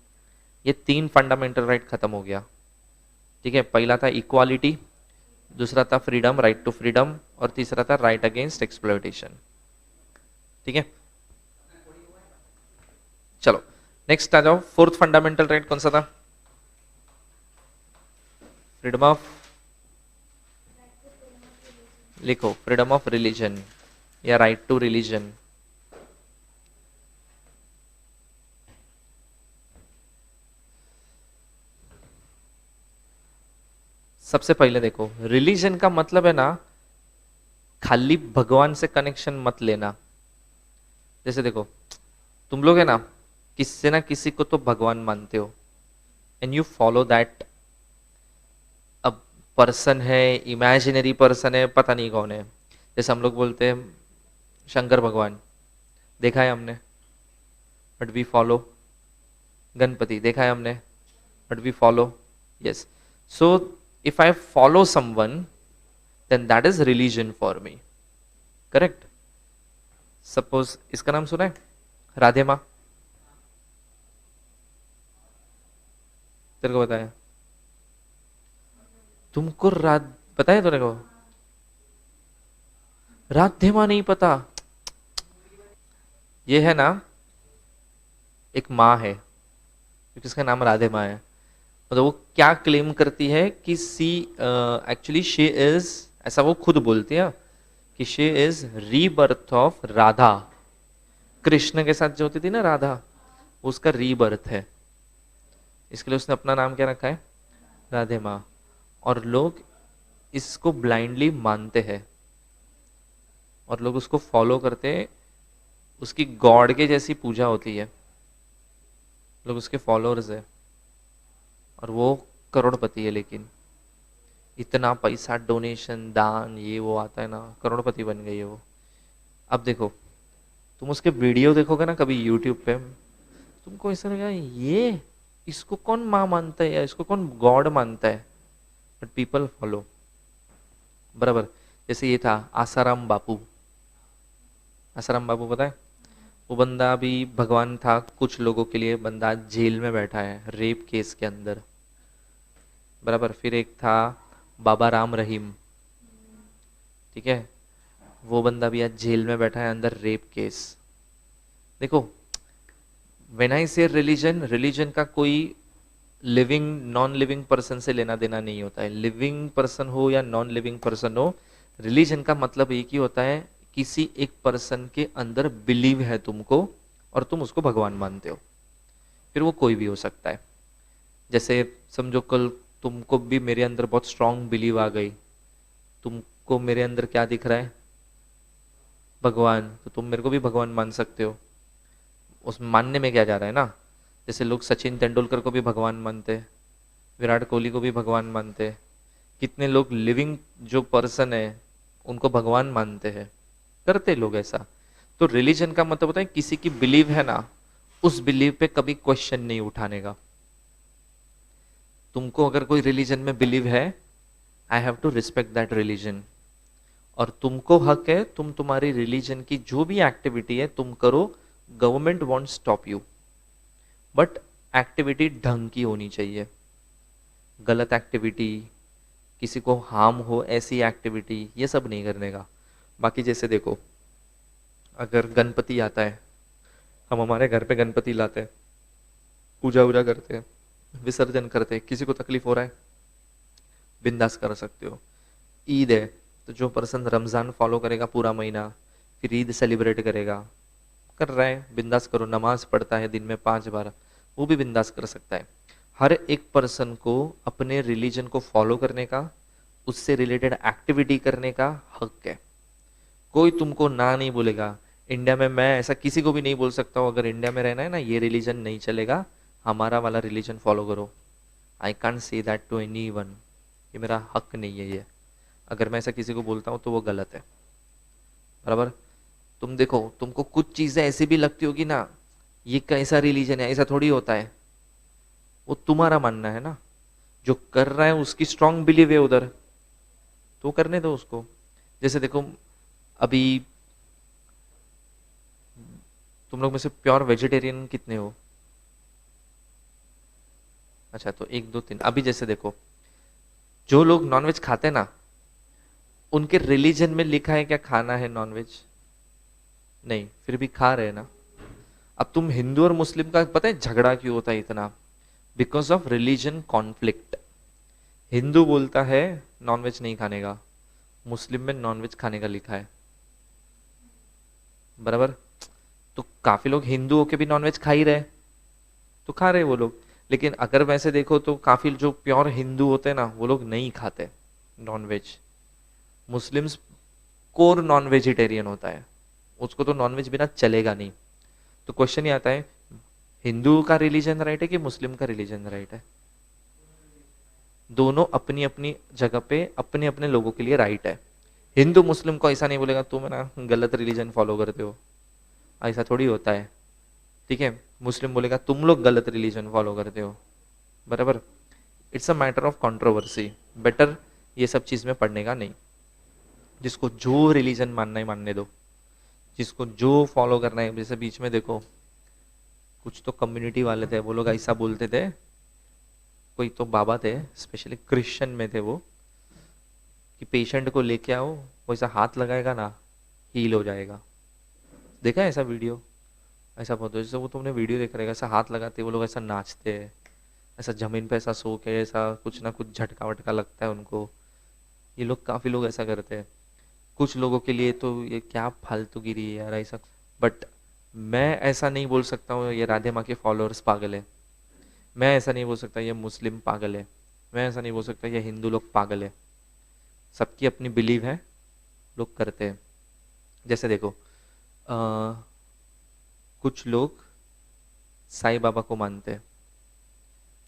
A: ये 3 फंडामेंटल राइट खत्म हो गया, ठीक है। पहला था इक्वालिटी, दूसरा था फ्रीडम, राइट टू फ्रीडम, और तीसरा था राइट अगेंस्ट एक्सप्लॉयटेशन, ठीक है। चलो नेक्स्ट आ जाओ, फोर्थ फंडामेंटल राइट कौन सा था, फ्रीडम ऑफ, लिखो फ्रीडम ऑफ रिलीजन या राइट टू रिलीजन। सबसे पहले देखो, रिलीजन का मतलब है ना खाली भगवान से कनेक्शन मत लेना। जैसे देखो तुम लोग है ना किसी ना किसी को तो भगवान मानते हो, एंड यू फॉलो दैट। अब पर्सन है, इमेजिनरी पर्सन है, पता नहीं कौन है। जैसे हम लोग बोलते हैं शंकर भगवान, देखा है हमने, बट वी फॉलो। गणपति देखा है हमने, but we follow. Yes, so if I follow someone, then that is religion for me, correct? Suppose इसका नाम सुना है, राधे माँ, तेरे को बताया, तुमको पता है तेरे को, राधे माँ नहीं पता। ये है ना एक माँ है, क्योंकि इसका नाम राधे माँ है। मतलब वो क्या क्लेम करती है कि सी एक्चुअली शी इज, ऐसा वो खुद बोलती है कि she is rebirth of Radha. Krishna के साथ जो होती थी ना राधा, उसका रीबर्थ है, इसके लिए उसने अपना नाम क्या रखा है, राधे माँ। और लोग इसको ब्लाइंडली मानते हैं और लोग उसको फॉलो करते हैं, उसकी गॉड के जैसी पूजा होती है, लोग उसके फॉलोअर्स है, और वो करोड़पति है। लेकिन इतना पैसा डोनेशन दान ये वो आता है ना, करोड़पति बन गई है वो। अब देखो तुम उसके वीडियो देखोगे ना कभी यूट्यूब पे, तुमको ऐसा लगेगा ये इसको कौन माँ मानता है या इसको कौन गॉड मानता है, बट पीपल फॉलो, बराबर। जैसे ये था आसाराम बापू, आसाराम बापू पता है, वो बंदा भी भगवान था कुछ लोगों के लिए, बंदा जेल में बैठा है रेप केस के अंदर, बराबर। फिर एक था बाबा राम रहीम, ठीक है, वो बंदा भी आज जेल में बैठा है अंदर रेप केस। देखो व्हेन आई से रिलीजन, रिलीजन का कोई लिविंग नॉन लिविंग पर्सन से लेना देना नहीं होता है। लिविंग पर्सन हो या नॉन लिविंग पर्सन हो, रिलीजन का मतलब एक ही होता है, किसी एक पर्सन के अंदर बिलीव है तुमको और तुम उसको भगवान मानते हो, फिर वो कोई भी हो सकता है। जैसे समझो कल तुमको भी मेरे अंदर बहुत स्ट्रांग बिलीव आ गई, तुमको मेरे अंदर क्या दिख रहा है, भगवान, तो तुम मेरे को भी भगवान मान सकते हो। उस मानने में क्या जा रहा है ना, जैसे लोग सचिन तेंदुलकर को भी भगवान मानते हैं, विराट कोहली को भी भगवान मानते हैं, कितने लोग लिविंग जो पर्सन है उनको भगवान मानते हैं, करते लोग ऐसा। तो रिलीजन का मतलब होता है किसी की बिलीव है ना, उस बिलीव पे कभी क्वेश्चन नहीं उठाने का। तुमको अगर कोई रिलीजन में बिलीव है, I have to respect that religion, और तुमको हक है तुम तुम्हारी रिलीजन की जो भी एक्टिविटी है तुम करो, government want stop you, but activity ढंग की होनी चाहिए। गलत एक्टिविटी, किसी को हार्म हो ऐसी एक्टिविटी, ये सब नहीं करने का। बाकी जैसे देखो अगर गणपति आता है, हम हमारे घर पे गणपति लाते हैं, पूजा वूजा करते हैं, विसर्जन करते हैं, किसी को तकलीफ हो रहा है बिंदास कर सकते हो। ईद है तो जो पर्सन रमज़ान फॉलो करेगा पूरा महीना, फिर ईद सेलिब्रेट करेगा, कर रहा है बिंदास करो। नमाज पढ़ता है दिन में 5 बार, वो भी बिंदास कर सकता है। हर एक पर्सन को अपने रिलीजन को फॉलो करने का, उससे रिलेटेड एक्टिविटी करने का हक है, कोई तुमको ना नहीं बोलेगा। इंडिया में मैं ऐसा किसी को भी नहीं बोल सकता हूँ अगर इंडिया में रहना है ना ये रिलीजन नहीं चलेगा, हमारा वाला रिलीजन फॉलो करो। I can't say that to anyone, ये मेरा हक नहीं है ये। अगर मैं ऐसा किसी को बोलता हूँ तो वो गलत है, बराबर। तुम देखो, तुमको कुछ चीजें ऐसी भी लगती होगी ना, ये कैसा रिलीजन है, ऐसा थोड़ी होता है, वो तुम्हारा मानना है ना, जो कर रहा है उसकी स्ट्रांग बिलीव है उधर, तो करने दो उसको। जैसे देखो, अभी तुम लोग में से प्योर वेजिटेरियन कितने हो? अच्छा, तो एक दो तीन। अभी जैसे देखो, जो लोग नॉनवेज खाते हैं ना, उनके रिलीजन में लिखा है क्या खाना है नॉनवेज? नहीं, फिर भी खा रहे हैं ना। अब तुम हिंदू और मुस्लिम का पता है झगड़ा क्यों होता है इतना? Because of religion conflict. Hindu बोलता है नॉनवेज नहीं खाने का, मुस्लिम में नॉनवेज खाने का लिखा है, बराबर। तो काफी लोग हिंदू होके भी नॉनवेज खा ही रहे, तो खा रहे वो लोग। लेकिन अगर वैसे देखो तो काफी जो प्योर हिंदू होते हैं ना, वो लोग नहीं खाते non veg. Muslims core non vegetarian होता है, उसको तो नॉनवेज बिना चलेगा नहीं। तो क्वेश्चन ये आता है, हिंदू का रिलीजन राइट है कि मुस्लिम का रिलीजन राइट है? दोनों अपनी अपनी जगह पे अपने अपने लोगों के लिए राइट है। हिंदू मुस्लिम को ऐसा नहीं बोलेगा तुम ना गलत रिलीजन फॉलो करते हो, ऐसा थोड़ी होता है, ठीक है। मुस्लिम बोलेगा तुम लोग गलत रिलीजन फॉलो करते हो, बराबर। It's a matter of controversy. Better ये सब चीज में पढ़ने का नहीं। जिसको जो रिलीजन मानना है मानने दो, जिसको जो फॉलो करना है। जैसे बीच में देखो, कुछ तो कम्युनिटी वाले थे, वो लोग ऐसा बोलते थे, कोई तो बाबा थे स्पेशली क्रिश्चियन में थे वो, कि पेशेंट को लेके आओ, वो ऐसा हाथ लगाएगा ना, हील हो जाएगा। देखा है ऐसा वीडियो? ऐसा बहुत, जैसे वो तुमने वीडियो देख रहेगा, ऐसा हाथ लगाते वो लोग, ऐसा नाचते हैं, ऐसा जमीन पे ऐसा सो के, ऐसा कुछ ना कुछ झटका वटका लगता है उनको। ये लोग काफी लोग ऐसा करते हैं। कुछ लोगों के लिए तो ये क्या फालतूगिरी है यार ऐसा। बट मैं ऐसा नहीं बोल सकता हूँ ये राधे माँ के फॉलोअर्स पागल है, मैं ऐसा नहीं बोल सकता ये मुस्लिम पागल है, मैं ऐसा नहीं बोल सकता ये हिंदू लोग पागल है। सबकी अपनी बिलीव है, लोग करते हैं। जैसे देखो, कुछ लोग साईं बाबा को मानते हैं,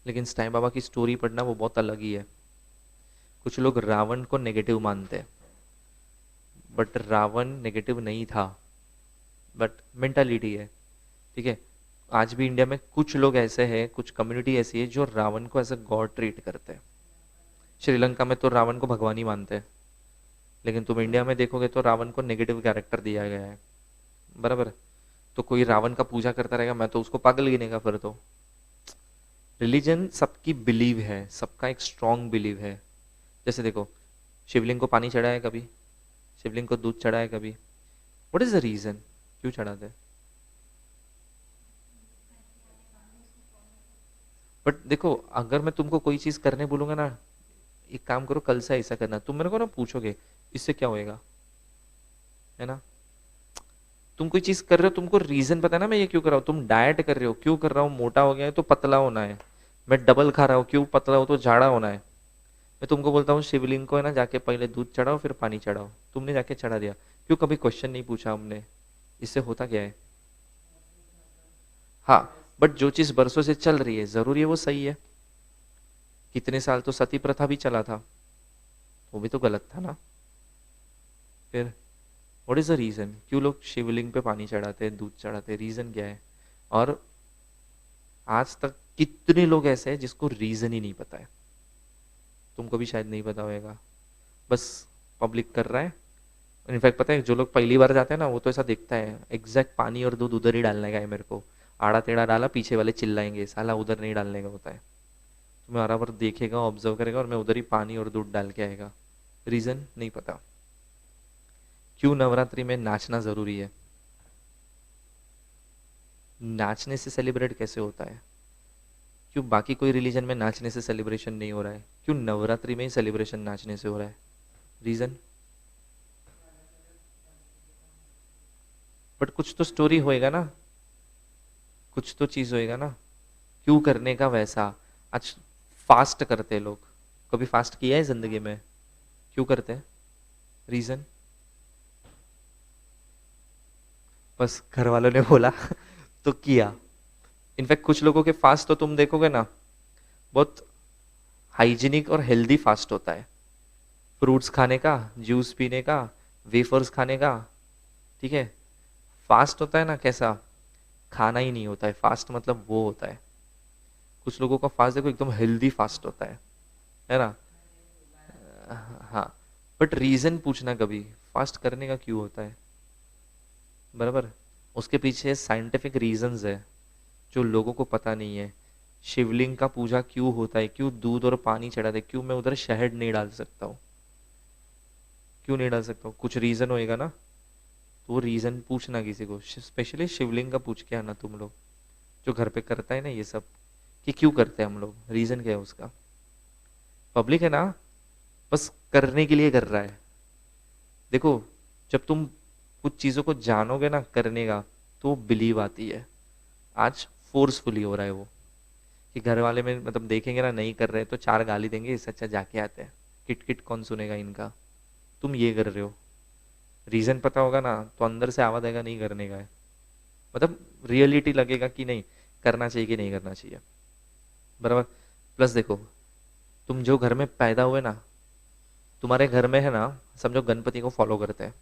A: लेकिन साईं बाबा की स्टोरी पढ़ना वो बहुत अलग ही है। कुछ लोग रावण को नेगेटिव मानते हैं, बट रावण नेगेटिव नहीं था, बट मेंटालिटी है, ठीक है। आज भी इंडिया में कुछ लोग ऐसे हैं, कुछ कम्युनिटी ऐसी है जो रावण को एज अ गॉड ट्रीट करते हैं। श्रीलंका में तो रावण को भगवान ही मानते हैं, लेकिन तुम इंडिया में देखोगे तो रावण को नेगेटिव कैरेक्टर दिया गया है, बराबर। तो कोई रावण का पूजा करता रहेगा, मैं तो उसको पागल गिनेगा फिर तो। रिलीजन सबकी बिलीव है, सबका एक स्ट्रॉन्ग बिलीव है। जैसे देखो, शिवलिंग को पानी चढ़ाया कभी? शिवलिंग को दूध चढ़ाया कभी? व्हाट इज द रीजन, क्यों चढ़ाते हैं? बट देखो, अगर मैं तुमको कोई चीज करने बोलूंगा ना, एक काम करो कल से ऐसा करना, तुम मेरे को ना पूछोगे इससे क्या होएगा, है ना। तुम कोई चीज कर रहे हो, तुमको रीजन पता है ना मैं ये क्यों कर रहा हूँ। तुम डाइट कर रहे हो, क्यों कर रहा हूँ? मोटा हो गया है तो पतला होना है। मैं डबल खा रहा हूँ, क्यों? पतला हो तो झाड़ा होना है। मैं तुमको बोलता हूँ शिवलिंग को है ना जाके पहले दूध चढ़ाओ फिर पानी चढ़ाओ, तुमने जाके चढ़ा दिया, क्यों? कभी क्वेश्चन नहीं पूछा हमने, इससे होता क्या है? हाँ, बट जो चीज बरसों से चल रही है जरूरी है वो सही है? कितने साल तो सती प्रथा भी चला था, वो भी तो गलत था ना। फिर व्हाट इज द रीजन, क्यों लोग शिवलिंग पे पानी चढ़ाते हैं, दूध चढ़ाते हैं? रीजन क्या है? और आज तक कितने लोग ऐसे हैं जिसको रीजन ही नहीं पता है। तुमको भी शायद नहीं पता होगा, बस पब्लिक कर रहा है। इनफैक्ट पता है, जो लोग पहली बार जाते हैं ना, वो तो ऐसा दिखता है एग्जैक्ट पानी और दूध उधर ही डालने का है मेरे को, आड़ा टेढ़ा डाला, पीछे वाले चिल्लाएंगे साला उधर नहीं डालने का होता है। तो मैं बराबर देखेगा, ऑब्जर्व करेगा, और मैं उधर ही पानी और दूध डाल के आएगा। रीजन नहीं पता। क्यों नवरात्रि में नाचना जरूरी है? नाचने से सेलिब्रेट कैसे होता है? क्यों बाकी कोई रिलीजन में नाचने से सेलिब्रेशन नहीं हो रहा है, क्यों नवरात्रि में ही सेलिब्रेशन नाचने से हो रहा है? रीजन? बट कुछ तो स्टोरी होएगा ना, कुछ तो चीज होएगा ना, क्यों करने का वैसा। आज फास्ट करते हैं लोग, कभी फास्ट किया है जिंदगी में? क्यों करते हैं? रीजन? बस घर वालों ने बोला तो किया। इनफैक्ट कुछ लोगों के फास्ट तो तुम देखोगे ना, बहुत हाइजीनिक और हेल्दी फास्ट होता है। फ्रूट्स खाने का, जूस पीने का, वेफर्स खाने का, ठीक है। फास्ट होता है ना कैसा, खाना ही नहीं होता है फास्ट, मतलब वो होता है, कुछ लोगों का फास्ट देखो एकदम हेल्दी फास्ट होता है ना। हाँ, बट रीजन पूछना कभी फास्ट करने का क्यों होता है, बराबर। उसके पीछे साइंटिफिक रीजंस है जो लोगों को पता नहीं है। शिवलिंग का पूजा क्यों होता है, क्यों दूध और पानी चढ़ाते, क्यों मैं उधर शहद नहीं डाल सकता हूँ, क्यों नहीं डाल सकता हूँ, कुछ रीजन होएगा ना। तो वो रीजन पूछना किसी को, स्पेशली शिवलिंग का पूछ के आना तुम लोग जो घर पे करता है ना ये सब, कि क्यों करते हैं हम लोग, रीजन क्या है उसका। पब्लिक है ना, बस करने के लिए कर रहा है। देखो, जब तुम कुछ चीजों को जानोगे ना करने का, तो बिलीव आती है। आज फोर्सफुली हो रहा है वो, कि घर वाले में मतलब देखेंगे ना नहीं कर रहे तो चार गाली देंगे, इससे अच्छा जाके आते हैं, किट किट कौन सुनेगा इनका, तुम ये कर रहे हो। रीजन पता होगा ना तो अंदर से आवाज आएगा नहीं करने का है, मतलब रियलिटी लगेगा कि नहीं करना चाहिए कि नहीं करना चाहिए, बराबर। प्लस देखो, तुम जो घर में पैदा हुए ना, तुम्हारे घर में है ना, समझो गणपति को फॉलो करते हैं,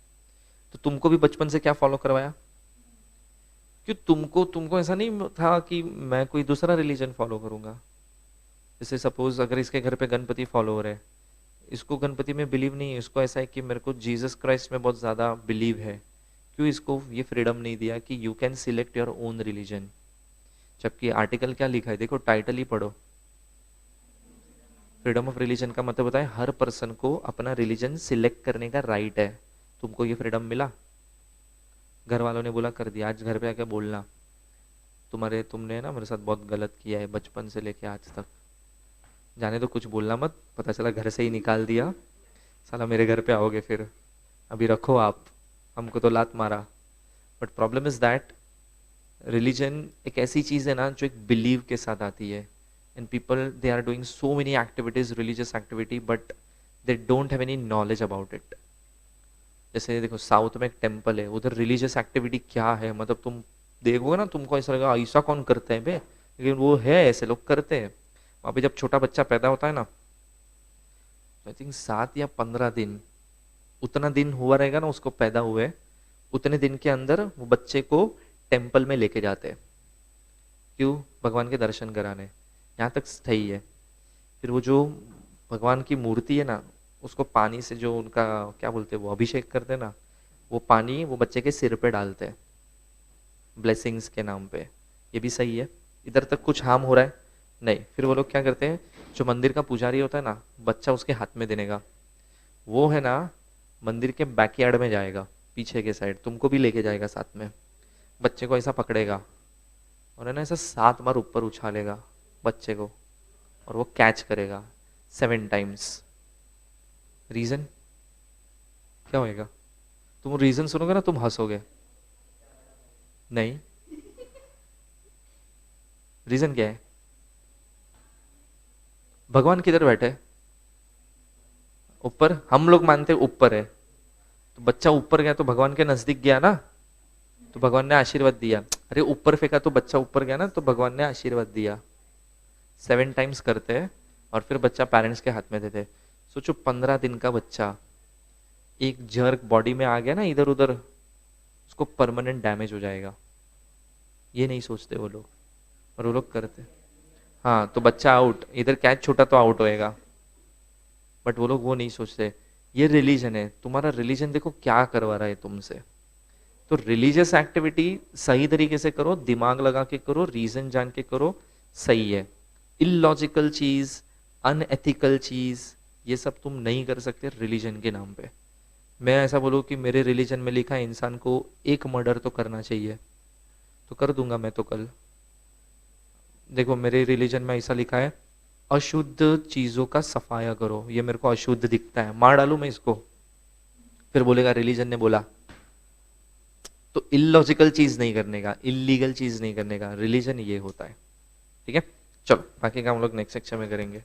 A: तो तुमको भी बचपन से क्या फॉलो करवाया, क्यों तुमको तुमको ऐसा नहीं था कि मैं कोई दूसरा रिलीजन फॉलो करूंगा। जैसे सपोज अगर इसके घर पे गणपति फॉलो हो रहे हैं, इसको गणपति में बिलीव नहीं है, इसको ऐसा है कि मेरे को जीसस क्राइस्ट में बहुत ज्यादा बिलीव है, क्यों इसको ये फ्रीडम नहीं दिया कि you can select your own religion. जबकि आर्टिकल क्या लिखा है देखो, टाइटल ही पढ़ो। फ्रीडम ऑफ रिलीजन का मतलब होता है हर पर्सन को अपना रिलीजन सिलेक्ट करने का राइट है। तुमको ये फ्रीडम मिला, घर वालों ने बोला कर दिया, आज घर पे आके बोलना तुमने ना मेरे साथ बहुत गलत किया है बचपन से लेके आज तक, जाने तो कुछ बोलना मत, पता चला घर से ही निकाल दिया, साला मेरे घर पे आओगे फिर, अभी रखो आप, हमको तो लात मारा। But problem is that religion एक ऐसी चीज है ना जो एक बिलीव के साथ आती है, and people they are doing so many activities, religious activity, but they don't have any knowledge about it. जैसे देखो साउथ में एक टेम्पल है, उधर रिलीजियस एक्टिविटी क्या है, मतलब तुम देखोगे ना तुमको ऐसा लगेगा ऐसा कौन करते हैं बे, लेकिन वो है, ऐसे लोग करते हैं। वहां पे जब छोटा बच्चा पैदा होता है ना, तो आई थिंक 7 या 15 दिन, उतना दिन हुआ रहेगा ना उसको पैदा हुए, उतने दिन के अंदर वो बच्चे को टेम्पल में लेके जाते हैं, क्यों, भगवान के दर्शन कराने। यहाँ तक सही है। फिर वो जो भगवान की मूर्ति है ना, उसको पानी से जो उनका क्या बोलते हैं वो अभिषेक करते हैं ना, वो पानी वो बच्चे के सिर पे डालते हैं ब्लेसिंग्स के नाम पे। ये भी सही है, इधर तक कुछ हार्म हो रहा है नहीं। फिर वो लोग क्या करते हैं, जो मंदिर का पुजारी होता है ना, बच्चा उसके हाथ में देने का, वो है ना मंदिर के बैकयार्ड में जाएगा, पीछे के साइड तुमको भी लेके जाएगा साथ में, बच्चे को ऐसा पकड़ेगा और है ना ऐसा 7 बार ऊपर उछालेगा बच्चे को, और वो कैच करेगा 7 टाइम्स। रीजन क्या होएगा, तुम रीजन सुनोगे ना तुम हंसोगे, नहीं रीजन क्या है, भगवान किधर बैठे, ऊपर, हम लोग मानते ऊपर है, तो बच्चा ऊपर गया तो भगवान के नजदीक गया ना, तो भगवान ने आशीर्वाद दिया। अरे ऊपर फेंका तो बच्चा ऊपर गया ना, तो भगवान ने आशीर्वाद दिया। 7 टाइम्स करते हैं और फिर बच्चा पेरेंट्स के हाथ में देते। सोचो 15 दिन का बच्चा एक जर्क बॉडी में आ गया ना इधर उधर, उसको परमानेंट डैमेज हो जाएगा। ये नहीं सोचते वो लोग, और वो लोग करते। हाँ तो बच्चा आउट, इधर कैच छूटा तो आउट होएगा, बट वो लोग वो नहीं सोचते। ये रिलीजन है, तुम्हारा रिलीजन देखो क्या करवा रहा है तुमसे। तो रिलीजियस एक्टिविटी सही तरीके से करो, दिमाग लगा के करो, रीजन जान के करो, सही है। इलॉजिकल चीज, अनएथिकल चीज, ये सब तुम नहीं कर सकते रिलीजन के नाम पे। मैं ऐसा बोलूँ कि मेरे रिलीजन में लिखा है इंसान को एक मर्डर तो करना चाहिए, तो कर दूंगा मैं तो कल। देखो मेरे रिलीजन में ऐसा लिखा है, अशुद्ध चीजों का सफाया करो, ये मेरे को अशुद्ध दिखता है, मार डालू मैं इसको, फिर बोलेगा रिलीजन ने बोला। तो इलॉजिकल चीज नहीं करने का, इलीगल चीज नहीं करने का, रिलीजन ये होता है। ठीक है, चलो बाकी का हम लोग नेक्स्ट सेक्शन में करेंगे।